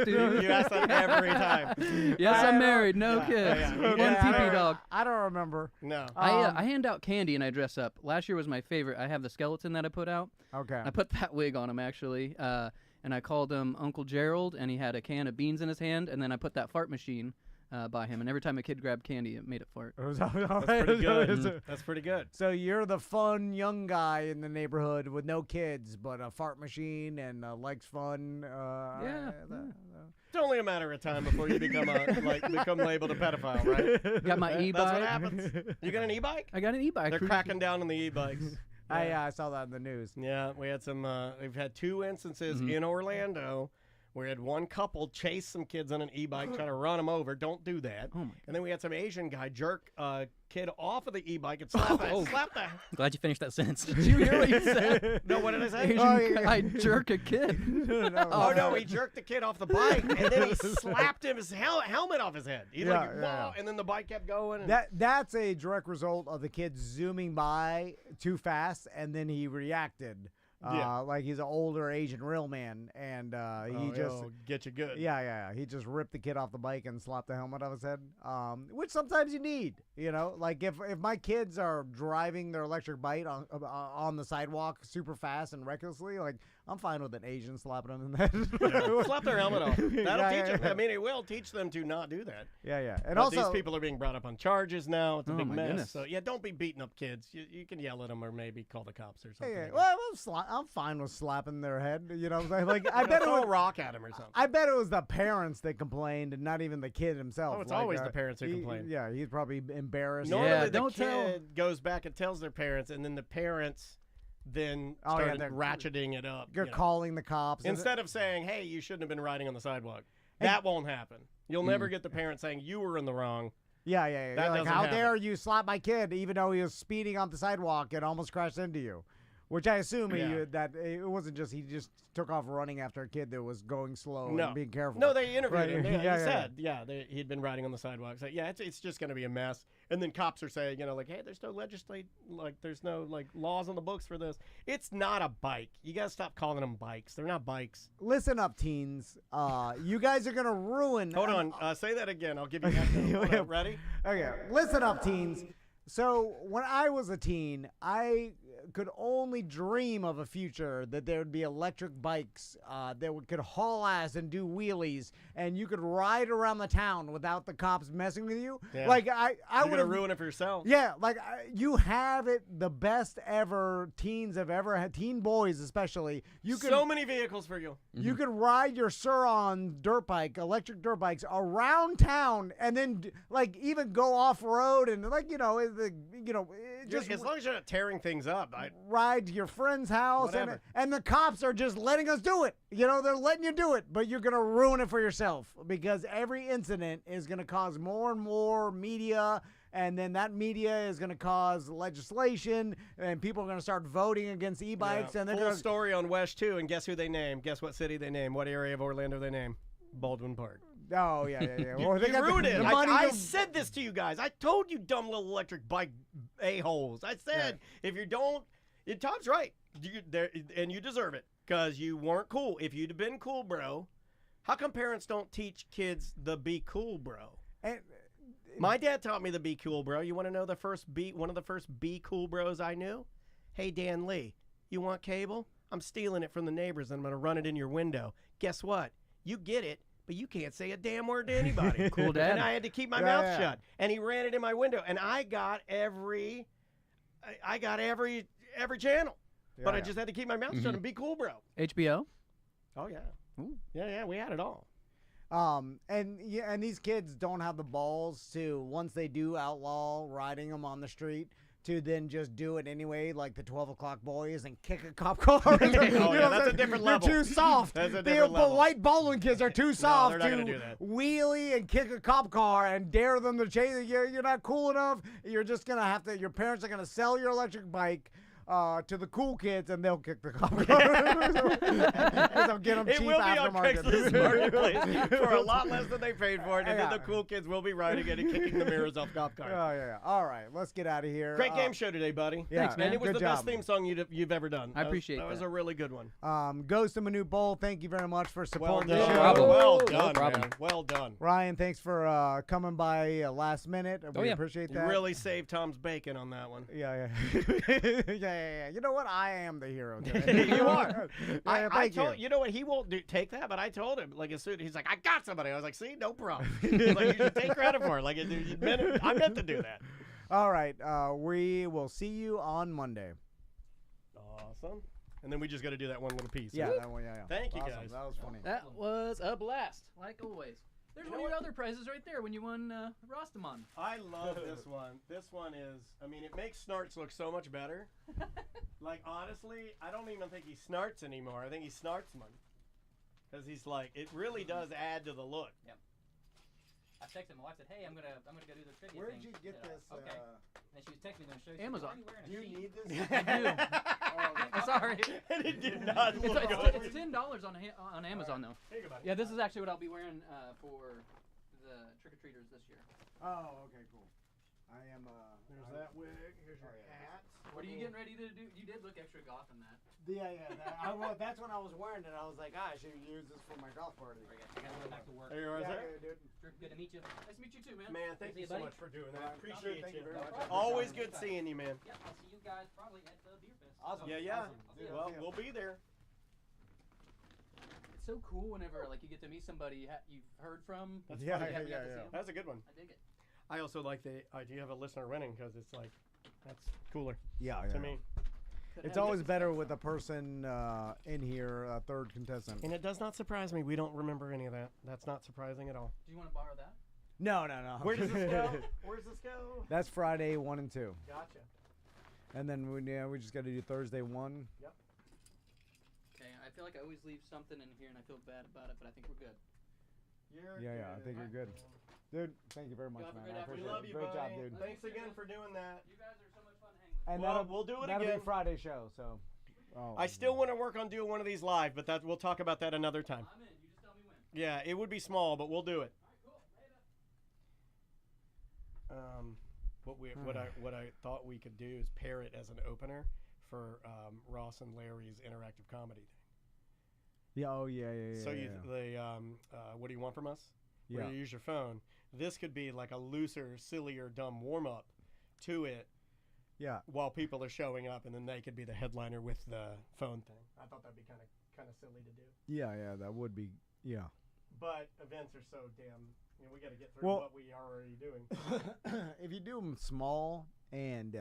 You ask that every time.
Yes, I'm married. No kids.
yeah.
One
Yeah,
pee-pee dog.
I don't remember.
No.
I hand out candy and I dress up. Last year was my favorite. I have the skeleton that I put out.
Okay.
I put that wig on him, actually. And I called him Uncle Gerald, and he had a can of beans in his hand, and then I put that fart machine by him, and every time a kid grabbed candy, it made it fart.
That's pretty good. That's pretty good.
So you're the fun young guy in the neighborhood with no kids, but a fart machine and likes fun.
It's only a matter of time before you become labeled a pedophile, right?
Got my e-bike.
That's what happens. You got an e-bike?
I got an e-bike.
They're cracking down on the e-bikes.
I saw that in the news.
Yeah, we had some. We've had 2 instances in Orlando where we had one couple chase some kids on an e-bike, trying to run them over. Don't do that.
Oh my God.
And then we had some Asian guy jerk a kid off of the e-bike and slap the.
Glad you finished that sentence.
Did you hear what you said?
No, what did I say?
Asian guy jerk a kid.
Oh no, he jerked the kid off the bike and then he slapped him his helmet off his head. He's like, "Whoa!" And then the bike kept going. And
That's a direct result of the kid zooming by too fast, and then he reacted. Like he's an older Asian real man, and he just
get you good.
Yeah. He just ripped the kid off the bike and slapped the helmet off his head, which sometimes you need. Like if my kids are driving their electric bike on the sidewalk super fast and recklessly, like I'm fine with an Asian slapping them in the head.
Slap their helmet off. That'll
Yeah,
teach them.
yeah.
I mean, it will teach them to not do that.
Yeah. And
But
also,
these people are being brought up on charges now. It's a
Oh,
big
my
mess.
goodness.
So yeah, don't be beating up kids. You can yell at them or maybe call the cops or something.
yeah,
like
well, I'm fine with slapping their head. You know what I'm saying? Like I
that.
bet it
throw a
was,
rock at him or something.
I bet it was the parents that complained and not even the kid himself.
Oh, it's
Like,
always the parents who complain.
Yeah, he's probably embarrassed.
Normally
Yeah,
the
don't
kid
tell.
goes back and tells their parents, and then the parents then
Oh, yeah,
started
they're-
ratcheting it up.
You're
you know.
calling the cops. and-
Instead of saying, "Hey, you shouldn't have been riding on the sidewalk," that won't happen. You'll never get the parent saying you were in the wrong.
Yeah.
That
You're like,
doesn't
how
happen.
dare you slap my kid even though he was speeding on the sidewalk and almost crashed into you? Which I assume
Yeah.
that it wasn't just he just took off running after a kid that was going slow
No.
and being careful.
No, they interviewed
Right.
him. They,
Yeah,
he
yeah,
said, he'd been riding on the sidewalk. So, yeah, it's just going to be a mess. And then cops are saying, like, hey, there's no there's no laws on the books for this. It's not a bike. You got to stop calling them bikes. They're not bikes.
Listen up, teens. You guys are gonna ruin.
Hold on. Say that again. I'll give you that. Hold on. Ready?
Okay, listen up, teens. So when I was a teen, I could only dream of a future that there would be electric bikes could haul ass and do wheelies, and you could ride around the town without the cops messing with you.
Yeah.
Like I
You're
would
going to ruin it for yourself.
Yeah, like you have it the best ever teens have ever had. Teen boys especially. You could
So many vehicles for you.
you could ride your Suron dirt bike, electric dirt bikes around town, and then even go off road and just
As long as you're not tearing things up.
ride to your friend's house,
Whatever.
and the cops are just letting us do it. They're letting you do it, but you're gonna ruin it for yourself because every incident is gonna cause more and more media. And then that media is going to cause legislation, and people are going to start voting against e-bikes.
Yeah.
And they're
Full
going
story on West 2, and guess who they name? Guess what city they name? What area of Orlando they name? Baldwin Park.
Oh, yeah.
You,
They
you
got
ruined
the
it.
money
I
to-
said this to you guys. I told you dumb little electric bike a-holes. I said, if you don't, Tom's right. And you deserve it because you weren't cool. If you'd have been cool, bro, how come parents don't teach kids the be cool, bro?
And,
my dad taught me the be cool, bro. You want to know one of the first be cool bros I knew? Hey, Dan Lee, you want cable? I'm stealing it from the neighbors and I'm going to run it in your window. Guess what? You get it, but you can't say a damn word to anybody.
Cool dad.
And I had to keep my mouth shut. And he ran it in my window. And I got every channel. But I just had to keep my mouth shut and be cool, bro.
HBO.
Oh, yeah.
Ooh.
Yeah, we had it all.
And these kids don't have the balls to, once they do outlaw riding them on the street, to then just do it anyway, like the 12 o'clock boys, and kick a cop car.
That's a different level.
You're too soft.
That's a
The
different level.
white bowling kids are too soft
they're not
to
gonna do that.
wheelie and kick a cop car and dare them to chase you. You're not cool enough. You're just going to have to, your parents are going to sell your electric bike to the cool kids, and they'll kick the cop car. They'll get them
It
cheap
will be on
aftermarket.
Craigslist Marketplace for a lot less than they paid for it, and then
Yeah.
the cool kids will be riding it and kicking the mirrors off cop cars.
Oh, yeah. All right, let's get out of here.
Great game show today, buddy.
Yeah,
Thanks, man.
And it was
good
the best
job.
theme song you've ever done.
I appreciate
that. That was
that.
a really good one.
Ghost of Manute Bowl, thank you very much for
Well
supporting
done.
the show.
problem.
Well
No
done,
problem.
man. Well done.
Ryan, thanks for coming by last minute. We
yeah.
appreciate
You
that.
really saved Tom's bacon on that one.
Yeah. Yeah. You know what? I am the hero today.
You are.
Yeah,
I
thank
told
you.
you know what, he won't take that, but I told him as soon he's like, I got somebody. I was like, see, no problem. He's like, you should take credit for it. Like I meant to do that.
All right. We will see you on Monday.
Awesome. And then we just got to do that one little piece.
Yeah.
right?
That one, yeah.
Thank you,
Awesome.
guys.
That was funny.
That was a blast, like always. There's
You
one
know
of your
what?
other prizes right there when you won Rostamon.
I love this one. This one is, it makes Snarts look so much better. Like, honestly, I don't even think he snarts anymore. I think he snartsman. Because he's like, it really does add to the look.
Yep. I texted my wife, said, "Hey, I'm gonna go do the trivia
Where'd
thing."
you get this?
Okay. And she was texting me, "Gonna show you."
Amazon.
Why are
Do
you
you
wearing a sheet?
need this?
I do. I'm sorry.
And it did not
It's,
look
it's,
good.
it's $10 on Amazon though.
Think about it.
Yeah, this is actually what I'll be wearing for the trick or treaters this year.
Oh, okay, cool. I am.
There's that wig. Here's your hat.
What are you getting ready to do? You did look extra goth in that.
Yeah. That's when I was wearing it. I was like, I should use this for my golf party.
I gotta go back to work.
There you are,
Yeah,
sir.
dude.
Good to meet you. Nice to meet you too, man.
Man, thank
See
you so
buddy.
much for doing that.
Alright,
Appreciate
thank you
you.
very much.
Always good seeing you, man.
Yeah, I'll see you guys probably at the beer fest.
Awesome.
Yeah.
Awesome. Dude,
Well,
see ya.
we'll be there.
It's so cool whenever you get to meet somebody you've heard from.
That's
Yeah,
funny.
you haven't got to
yeah.
see 'em.
That's a good one.
I dig it.
I also like the idea of a listener winning because it's like, that's cooler
Yeah.
to me.
It's always better with a person in here, a third contestant.
And it does not surprise me. We don't remember any of that. That's not surprising at all.
Do you want to borrow that?
No.
Where does this go? Where's this go?
That's Friday 1 and 2,
Gotcha.
and then we just got to do Thursday 1.
Okay, I feel like I always leave something in here and I feel bad about it, but I think we're good.
Yeah. I think you're good, dude. Thank you very much,
have a
man.
great
I
afternoon.
We
appreciate
love
it.
you,
Great
buddy.
job, dude.
Thanks again for doing that.
You guys are so much fun to hang with.
And
Well,
that'll
we'll do it
that'll
again.
be Friday show. So Oh,
I still want to work on doing one of these live, but we'll talk about that another time.
I'm in. You just tell me when.
Yeah, it would be small, but we'll do it. What I thought we could do is pair it as an opener for Ross and Larry's interactive comedy thing.
Yeah. Oh yeah.
So what do you want from us?
Yeah.
Where you use your phone. This could be like a looser, sillier, dumb warm up to it.
Yeah.
While people are showing up, and then they could be the headliner with the phone thing. I thought that'd be kind of silly to do.
Yeah. That would be. Yeah.
But events are so damn. We got to get through what we are already doing.
If you do them small and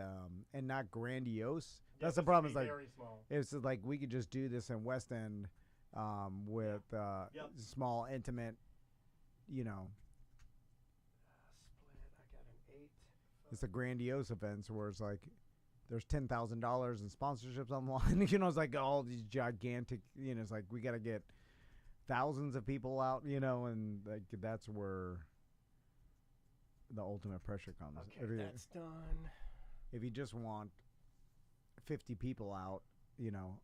not grandiose,
Yeah,
that's the
this
problem.
would
It's
be
like
very small.
it's like we could just do this in West End with small, intimate.
Split. I got an 8.
It's the grandiose events where it's like there's $10,000 in sponsorships online. It's like all these gigantic. It's like we got to get thousands of people out. And like that's where the ultimate pressure comes.
Okay, that's done.
If you just want 50 people out,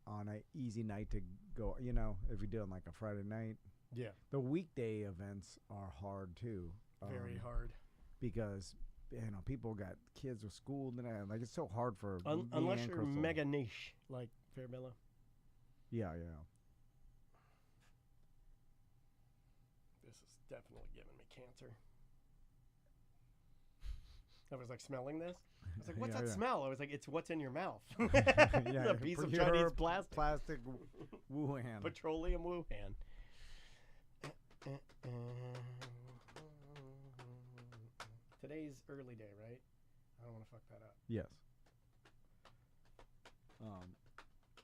on an easy night to go, if you're doing like a Friday night.
Yeah.
The weekday events are hard too.
Very hard.
Because, people got kids with school. Like, it's so hard for
unless
and
you're
Crystal.
mega niche, like Fairbella.
Yeah.
This is definitely giving me cancer. I was like smelling this. I was like, what's that smell? I was like, it's what's in your mouth. A piece of Chinese plastic.
Plastic Wuhan.
Petroleum Wuhan. Today's early day, right? I don't want to fuck that up.
Yes.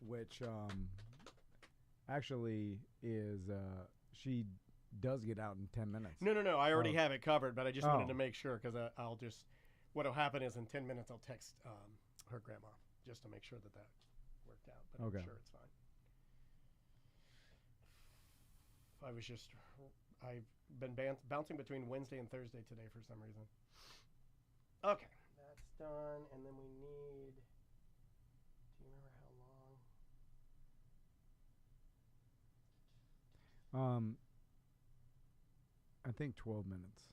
Which actually is she does get out in 10 minutes.
No. I already have it covered, but I just wanted to make sure because I'll just. What'll happen is in 10 minutes I'll text her grandma just to make sure that worked out. But I'm sure it's fine. I've been bouncing between Wednesday and Thursday today for some reason. Okay, that's done, and then we need. Do you remember how long?
I think 12 minutes.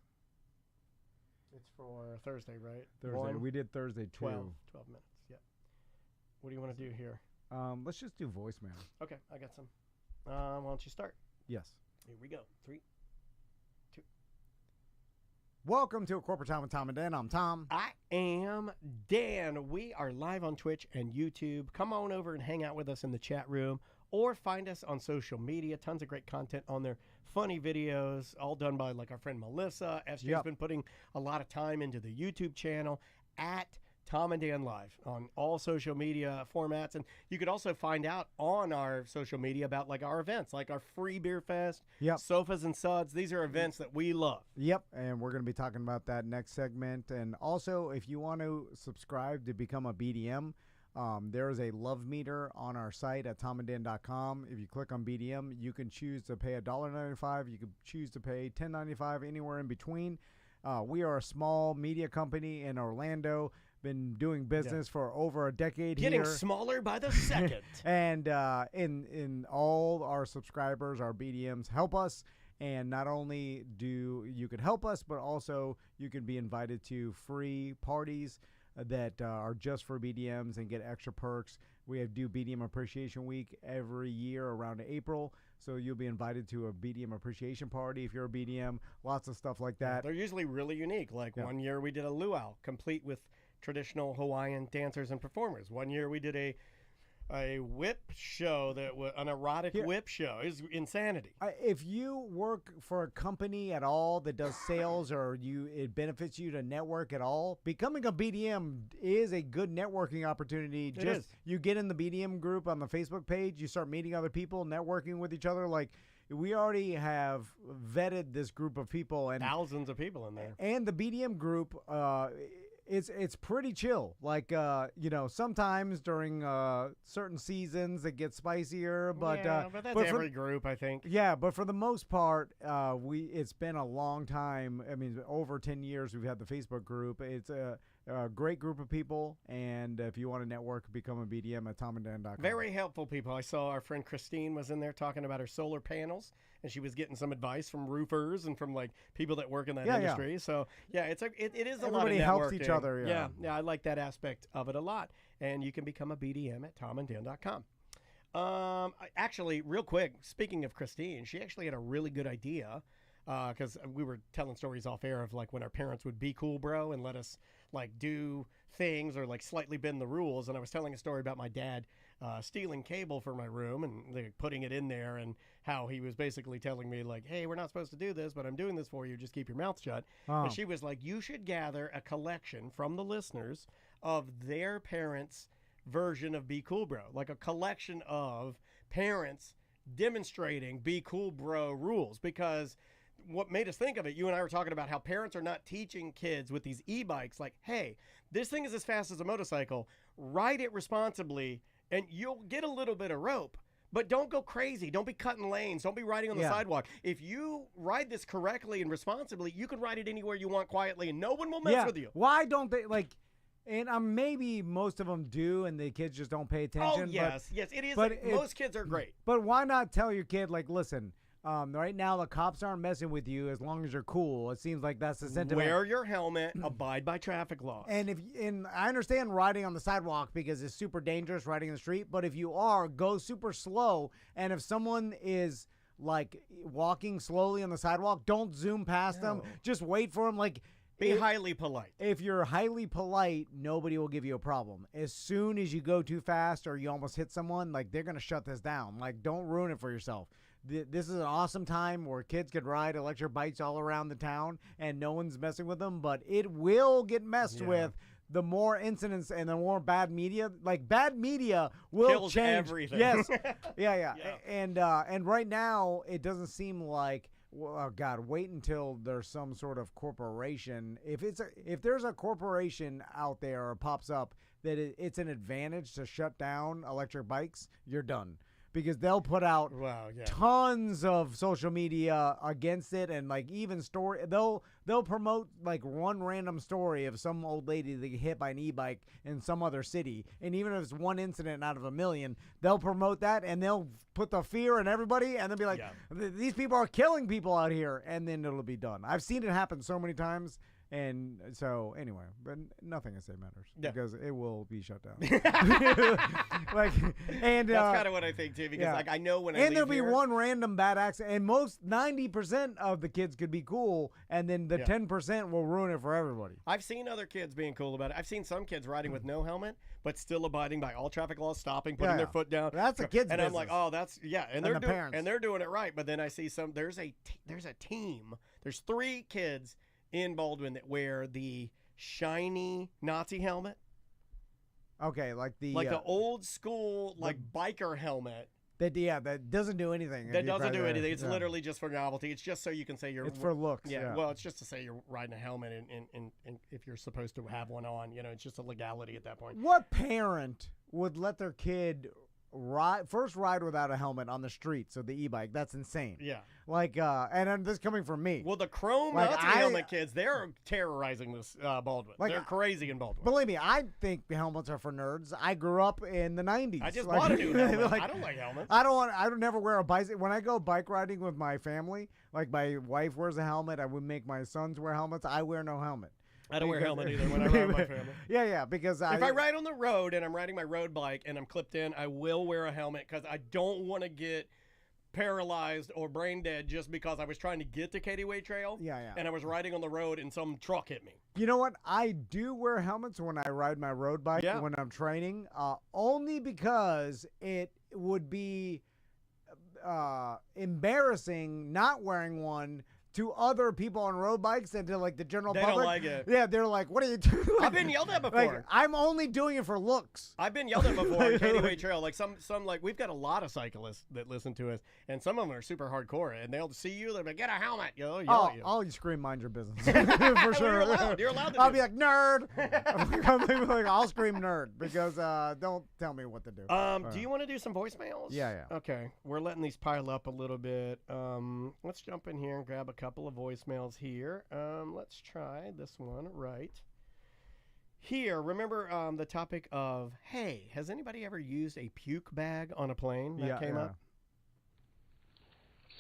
It's for Thursday, right?
Thursday. We did Thursday too.
12 minutes. Yep. What do you want to do here?
Let's just do voicemail.
Okay, I got some. Why don't you start?
Yes.
Here we go. 3, 2.
Welcome to A Corporate Time with Tom and Dan. I'm Tom.
I am Dan. We are live on Twitch and YouTube. Come on over and hang out with us in the chat room or find us on social media. Tons of great content on there. Funny videos, all done by like our friend Melissa. SJ's been putting a lot of time into the YouTube channel at Tom and Dan Live on all social media formats. And you could also find out on our social media about like our events, like our free beer fest, Sofas and Suds. These are events that we love.
Yep. And we're going to be talking about that next segment. And also, if you want to subscribe to become a BDM, there is a love meter on our site at tomanddan.com. If you click on BDM, you can choose to pay $1.95. You can choose to pay $10.95, anywhere in between. We are a small media company in Orlando. Been doing business for over a decade
Getting
here.
smaller by the second.
And in all our subscribers, our BDMs help us. And not only do you could help us, but also you can be invited to free parties that are just for BDMs and get extra perks. We do BDM Appreciation Week every year around April, so you'll be invited to a BDM Appreciation Party if you're a BDM. Lots of stuff like that.
They're usually really unique. Like one year we did a luau, complete with traditional Hawaiian dancers and performers. One year we did a whip show, an erotic whip show. It's insanity.
If you work for a company at all that does sales or it benefits you to network at all, becoming a BDM is a good networking opportunity. You get in the BDM group on the Facebook page, you start meeting other people, networking with each other. Like, we already have vetted this group of people, and
thousands of people in there.
And the BDM group, it's pretty chill. Like, sometimes during certain seasons it gets spicier, but
that's every group, I think.
Yeah, but for the most part, it's been a long time. I mean, over 10 years we've had the Facebook group. It's a great group of people, and if you want to network, become a BDM at TomandDan.com.
Very helpful people. I saw our friend Christine was in there talking about her solar panels, and she was getting some advice from roofers and from like people that work in that industry. So yeah, it is a lot of networking.
Everybody helps each other.
Yeah, I like that aspect of it a lot. And you can become a BDM at TomandDan.com. Actually, real quick, speaking of Christine, she actually had a really good idea. Because we were telling stories off air of like when our parents would be cool, bro, and let us like do things or like slightly bend the rules. And I was telling a story about my dad stealing cable from my room and like, putting it in there, and how he was basically telling me like, hey, we're not supposed to do this, but I'm doing this for you. Just keep your mouth shut. And she was like, you should gather a collection from the listeners of their parents' version of Be Cool Bro, like a collection of parents demonstrating Be Cool Bro rules. Because what made us think of it, you and I were talking about how parents are not teaching kids with these e-bikes, like, hey, this thing is as fast as a motorcycle, ride it responsibly, and you'll get a little bit of rope, but don't go crazy. Don't be cutting lanes. Don't be riding on the sidewalk. If you ride this correctly and responsibly, you can ride it anywhere you want quietly, and no one will mess with you.
Why don't they, like, and maybe most of them do, and the kids just don't pay attention.
Oh, yes, yes, it is.
But
most kids are great.
But why not tell your kid, like, listen, right now the cops aren't messing with you as long as you're cool. It seems like that's the sentiment.
Wear your helmet, abide by traffic laws.
And I understand riding on the sidewalk because it's super dangerous riding in the street, but if you are, go super slow. And if someone is like walking slowly on the sidewalk, don't zoom past them. Just wait for them. Like,
be highly polite.
If you're highly polite, nobody will give you a problem. As soon as you go too fast or you almost hit someone, like, they're going to shut this down. Like, don't ruin it for yourself. This is an awesome time where kids could ride electric bikes all around the town and no one's messing with them, but it will get messed with. The more incidents and the more bad media, like bad media will
kills
change
everything.
Yes. yeah. And right now it doesn't seem like, oh God, wait until there's some sort of corporation. If there's a corporation out there or pops up that it's an advantage to shut down electric bikes, you're done. Because they'll put out tons of social media against it, and like even story they'll promote like one random story of some old lady that get hit by an e-bike in some other city, and even if it's one incident out of a million, they'll promote that and they'll put the fear in everybody, and they'll be like, these people are killing people out here, and then it'll be done. I've seen it happen so many times. And so, anyway, but nothing I say matters because it will be shut down. Like, and
that's kind of what I think too. Because like I know when I leave
there'll be
here,
one random bad accident, and 90% of the kids could be cool, and then the 10% will ruin it for everybody.
I've seen other kids being cool about it. I've seen some kids riding with no helmet, but still abiding by all traffic laws, stopping, putting their foot down.
That's a kid's
and
business.
I'm like, oh, that's and they're
the parents.
and they're doing it right. But then I see some. There's a team. There's 3 kids in Baldwin that wear the shiny Nazi helmet.
Okay, like the
old school biker helmet.
That doesn't do anything.
That doesn't do anything. It's literally just for novelty. It's just so you can say you're.
It's for looks.
Yeah. Well, it's just to say you're riding a helmet, and if you're supposed to have one on, it's just a legality at that point.
What parent would let their kid ride without a helmet on the street? So the e-bike, that's insane.
Yeah.
Like, and this coming from me.
Well, the chrome Nazi helmet kids, they're terrorizing this Baldwin. Like, they're crazy in Baldwin.
Believe me, I think helmets are for nerds. I grew up in the 90s.
I just bought a new helmet. I don't like helmets.
I don't never wear a bicycle. When I go bike riding with my family, like my wife wears a helmet, I would make my sons wear helmets. I wear no helmet.
I don't wear a helmet either when I ride with my family.
Yeah, because
if I ride on the road and I'm riding my road bike and I'm clipped in, I will wear a helmet because I don't want to get paralyzed or brain dead just because I was trying to get to Katy Way Trail.
Yeah.
And I was riding on the road and some truck hit me.
You know what? I do wear helmets when I ride my road bike when I'm training, only because it would be embarrassing not wearing one to other people on road bikes and to like the general public.
They don't like it.
Yeah, they're like, what are you doing?
I've been yelled at before.
Like, I'm only doing it for looks.
I've been yelled at before on Katy Way Trail. Like some like we've got a lot of cyclists that listen to us, and some of them are super hardcore, and they'll see you, they're like, get a helmet, yell at you.
I'll scream, mind your business. For sure.
You're allowed to
I'll be like, nerd. I'll scream nerd because don't tell me what to do.
Do you want to do some voicemails?
Yeah.
Okay. We're letting these pile up a little bit. Let's jump in here and grab a couple of voicemails here. Let's try this one right here, remember the topic of, hey, has anybody ever used a puke bag on a plane? That came up.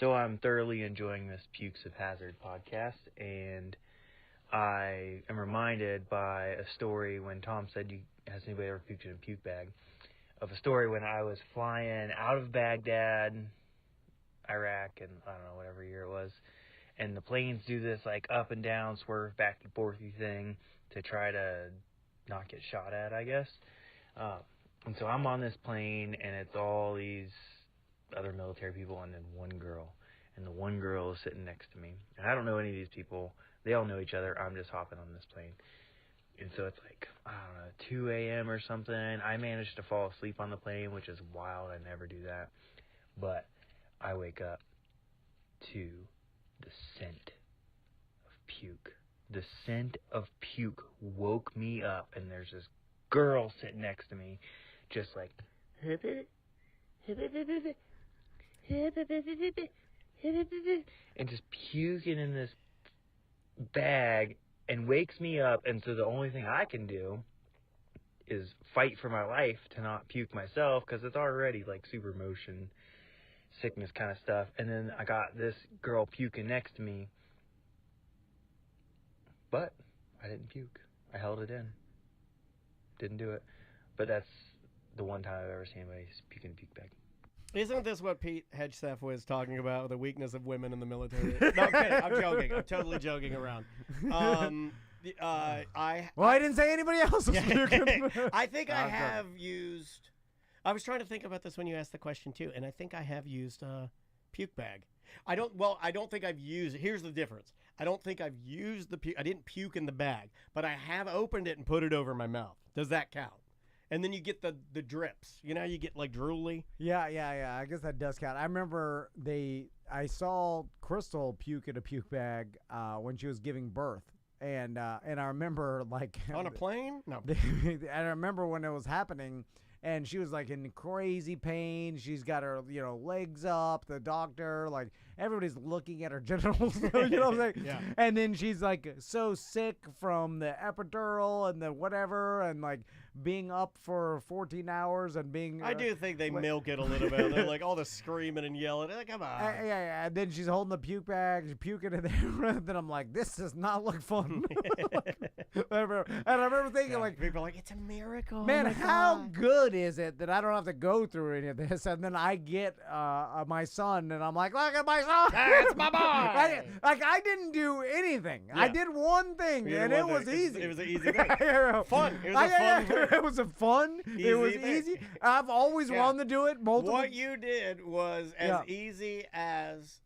So I'm thoroughly enjoying this Pukes of Hazard podcast, and I am reminded by a story when Tom said, has anybody ever puked in a puke bag, of a story when I was flying out of Baghdad, Iraq, and I don't know, whatever year it was, and the planes do this like up and down, swerve back and forthy thing to try to not get shot at, I guess. And so I'm on this plane, and it's all these other military people and then one girl. And the one girl is sitting next to me. And I don't know any of these people. They all know each other. I'm just hopping on this plane. And so it's like, I don't know, 2 a.m. or something. I managed to fall asleep on the plane, which is wild. I never do that. But I wake up to the scent of puke. The scent of puke woke me up, and there's this girl sitting next to me, just like, and just puking in this bag, and wakes me up. And so the only thing I can do is fight for my life to not puke myself, because it's already like super motion sickness kind of stuff. And then I got this girl puking next to me, but I didn't puke. I held it in. Didn't do it. But that's the one time I've ever seen anybody puke in a puke bag.
Isn't this what Pete Hedgestaff was talking about, the weakness of women in the military? No, I'm kidding. I'm joking. I'm totally joking around. I
didn't say anybody else was puking.
I think I have used... I was trying to think about this when you asked the question, too, and I think I have used a puke bag. I don't think I've used... Here's the difference. I don't think I've used the puke... I didn't puke in the bag, but I have opened it and put it over my mouth. Does that count? And then you get the drips. You know, you get like drooly.
Yeah. I guess that does count. I remember I saw Crystal puke in a puke bag when she was giving birth. And I remember like
on a plane? No.
And I remember when it was happening, and she was like in crazy pain. She's got her, legs up. The doctor, like everybody's looking at her genitals. You know what I'm saying?
Yeah.
And then she's like so sick from the epidural and the whatever, and like being up for 14 hours and being.
I do think they milk it a little bit. They're like all the screaming and yelling. Like, come on.
Yeah. And then she's holding the puke bag, she's puking in there. Then I'm like, this does not look fun. And I remember thinking, like,
people are like, it's a miracle.
Man,
oh
how
God.
good is it that I don't have to go through any of this? And then I get my son, and I'm like, look at my son.
That's my boy.
I didn't do anything.
Yeah.
I did one thing, and it was easy.
It was an easy thing. Fun. It was a fun thing.
It was a fun. It was easy. I've always wanted to do it. Multiple.
What you did was as easy as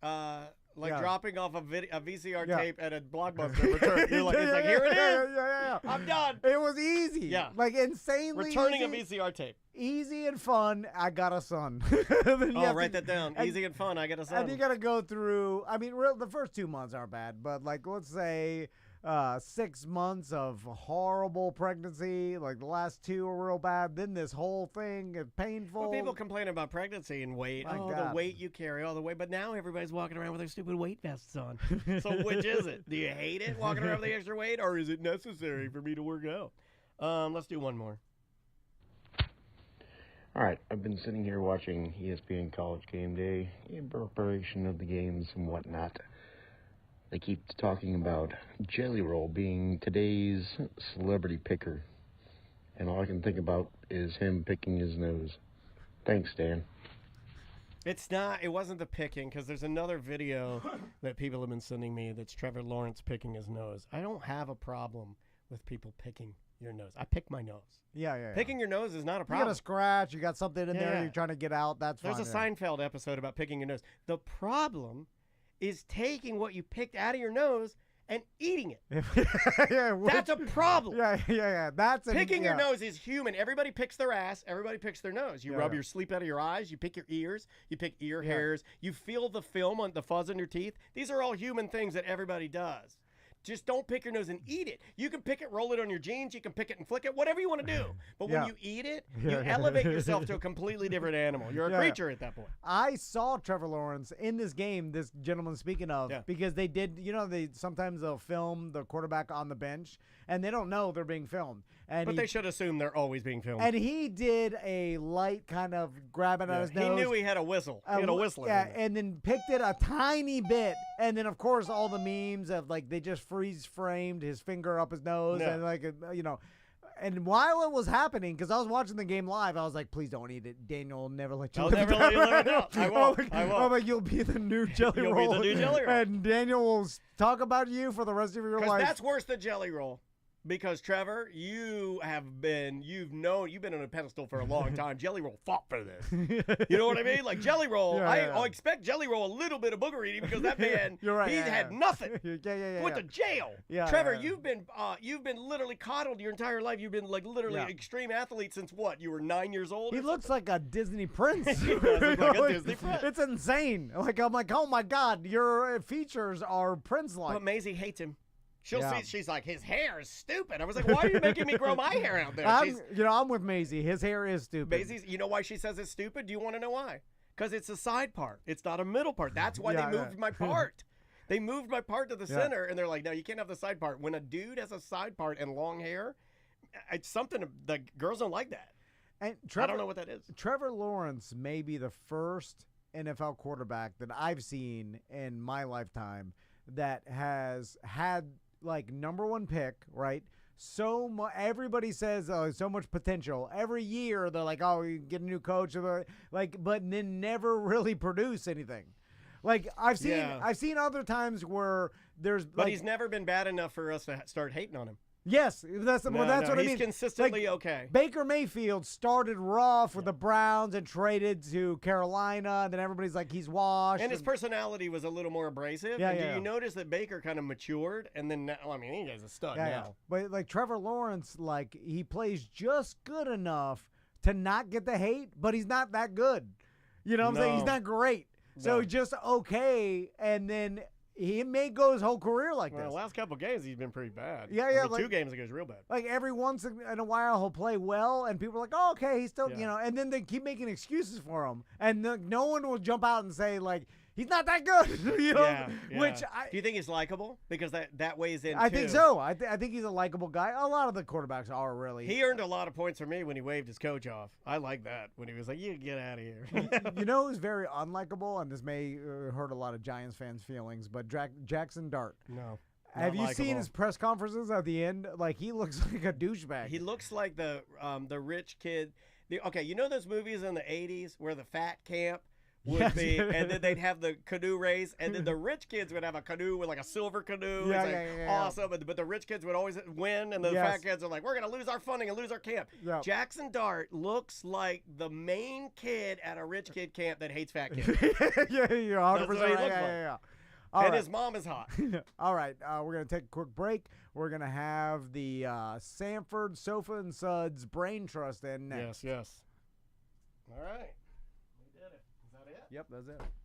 dropping off a VCR tape at a Blockbuster return. You're like, it's like, here it is.
Yeah.
I'm done.
It was easy.
Yeah.
Like insanely
returning
easy.
a VCR tape.
Easy and fun. I got a son.
Write that down. Easy and fun. I got a son.
And you got to go through. I mean, the first 2 months aren't bad, but like let's say 6 months of horrible pregnancy. Like the last 2 were real bad. Then this whole thing is painful.
Well, people complain about pregnancy and weight. The weight you carry all the way. But now everybody's walking around with their stupid weight vests on. So which is it? Do you hate it walking around with the extra weight, or is it necessary for me to work out? Let's do one more.
All right, I've been sitting here watching ESPN College Game Day in preparation of the games and whatnot. They keep talking about Jelly Roll being today's celebrity picker, and all I can think about is him picking his nose. Thanks, Dan.
It's not. It wasn't the picking, because there's another video that people have been sending me that's Trevor Lawrence picking his nose. I don't have a problem with people picking your nose. I pick my nose.
Yeah.
Picking your nose is not a
You
problem.
got a scratch. You got something in there.
Yeah.
You're trying to get out. That's fine.
There's a Seinfeld episode about picking your nose. The problem is taking what you picked out of your nose and eating it. That's a problem.
Yeah. That's
picking your nose is human. Everybody picks their ass. Everybody picks their nose. You rub your sleep out of your eyes. You pick your ears. You pick ear hairs. You feel the film on the fuzz on your teeth. These are all human things that everybody does. Just don't pick your nose and eat it. You can pick it, roll it on your jeans. You can pick it and flick it, whatever you want to do. But when you eat it, you elevate yourself to a completely different animal. You're a creature at that point.
I saw Trevor Lawrence in this game, this gentleman speaking of, because they did, sometimes they'll film the quarterback on the bench, and they don't know they're being filmed. And
But they should assume they're always being filmed.
And he did a light kind of grabbing at his nose.
He knew he had a whistle. He had a whistler.
Yeah, and then picked it a tiny bit. And then, of course, all the memes of, like, they just freeze-framed his finger up his nose. And, like, you know. And while it was happening, because I was watching the game live, I was like, please don't eat it. Daniel will never let you
I'll
live
never let you live it out. I won't. I won't.
I'm like, you'll be the new Jelly
You'll
Roll.
be the new Jelly Roll.
And Daniel will talk about you for the rest of your life.
That's worse than Jelly Roll. Because Trevor, you've been on a pedestal for a long time. Jelly Roll fought for this. You know what I mean? Like Jelly Roll, I expect Jelly Roll a little bit of booger eating because that man, he had nothing. Went to jail. Trevor, you've been literally coddled your entire life. You've been like literally extreme athlete since what? You were 9 years old.
He looks like a Disney prince.
He does look like a Disney prince.
It's insane. I'm like, oh my God, your features are prince-like.
But Maisie hates him. She'll see. She's like, his hair is stupid. I was like, why are you making me grow my hair out there?
I'm with Maisie. His hair is stupid.
Maisie's. You know why she says it's stupid? Do you want to know why? Because it's a side part. It's not a middle part. That's why they moved my part. They moved my part to the center, and they're like, no, you can't have the side part. When a dude has a side part and long hair, it's something. The girls don't like that.
And
I don't know what that is.
Trevor Lawrence may be the first NFL quarterback that I've seen in my lifetime that has had like #1 pick, right? So much. Everybody says so much potential. Every year they're like, oh, you get a new coach, like, but then never really produce anything. Like I've seen other times where there's,
but he's never been bad enough for us to start hating on him.
Yes, that's what I mean.
He's consistently okay.
Baker Mayfield started rough with the Browns and traded to Carolina, and then everybody's like, he's washed.
And his personality was a little more abrasive.
Yeah,
and do you notice that Baker kind of matured? And then, I mean, he guy's a stud now.
Yeah. But like Trevor Lawrence, like he plays just good enough to not get the hate, but he's not that good. You know what I'm saying? He's not great. So just okay, and then he may go his whole career like this.
The last couple games, he's been pretty bad.
Yeah.
I mean,
like,
2 games ago, he's real bad.
Like every once in a while, he'll play well, and people are like, "Oh, okay, he's still, you know." And then they keep making excuses for him, and no one will jump out and say like, "He's not that good," you know.
Yeah.
Which
do you think he's likable? Because that weighs in.
I think so. I think he's a likable guy. A lot of the quarterbacks are really.
He earned a lot of points for me when he waved his coach off. I like that when he was like, "You get out of here."
You know who's very unlikable, and this may hurt a lot of Giants fans' feelings, but Jackson Dart.
No.
Have you seen his press conferences at the end? Like he looks like a douchebag.
He looks like the rich kid. Okay, you know those movies in the '80s where the fat camp would be, and then they'd have the canoe race, and then the rich kids would have a canoe with like a silver canoe. Awesome. But the rich kids would always win, and the fat kids are like, we're gonna lose our funding and lose our camp. Jackson Dart looks like the main kid at a rich kid camp that hates fat kids.
Yeah, you're 100% right. Yeah.
And his mom is hot.
All right, we're going to take a quick break. We're going to have the Sanford, Sofa, and Suds Brain Trust in next.
Yes. All right. We did it. Is that it?
Yep, that's it.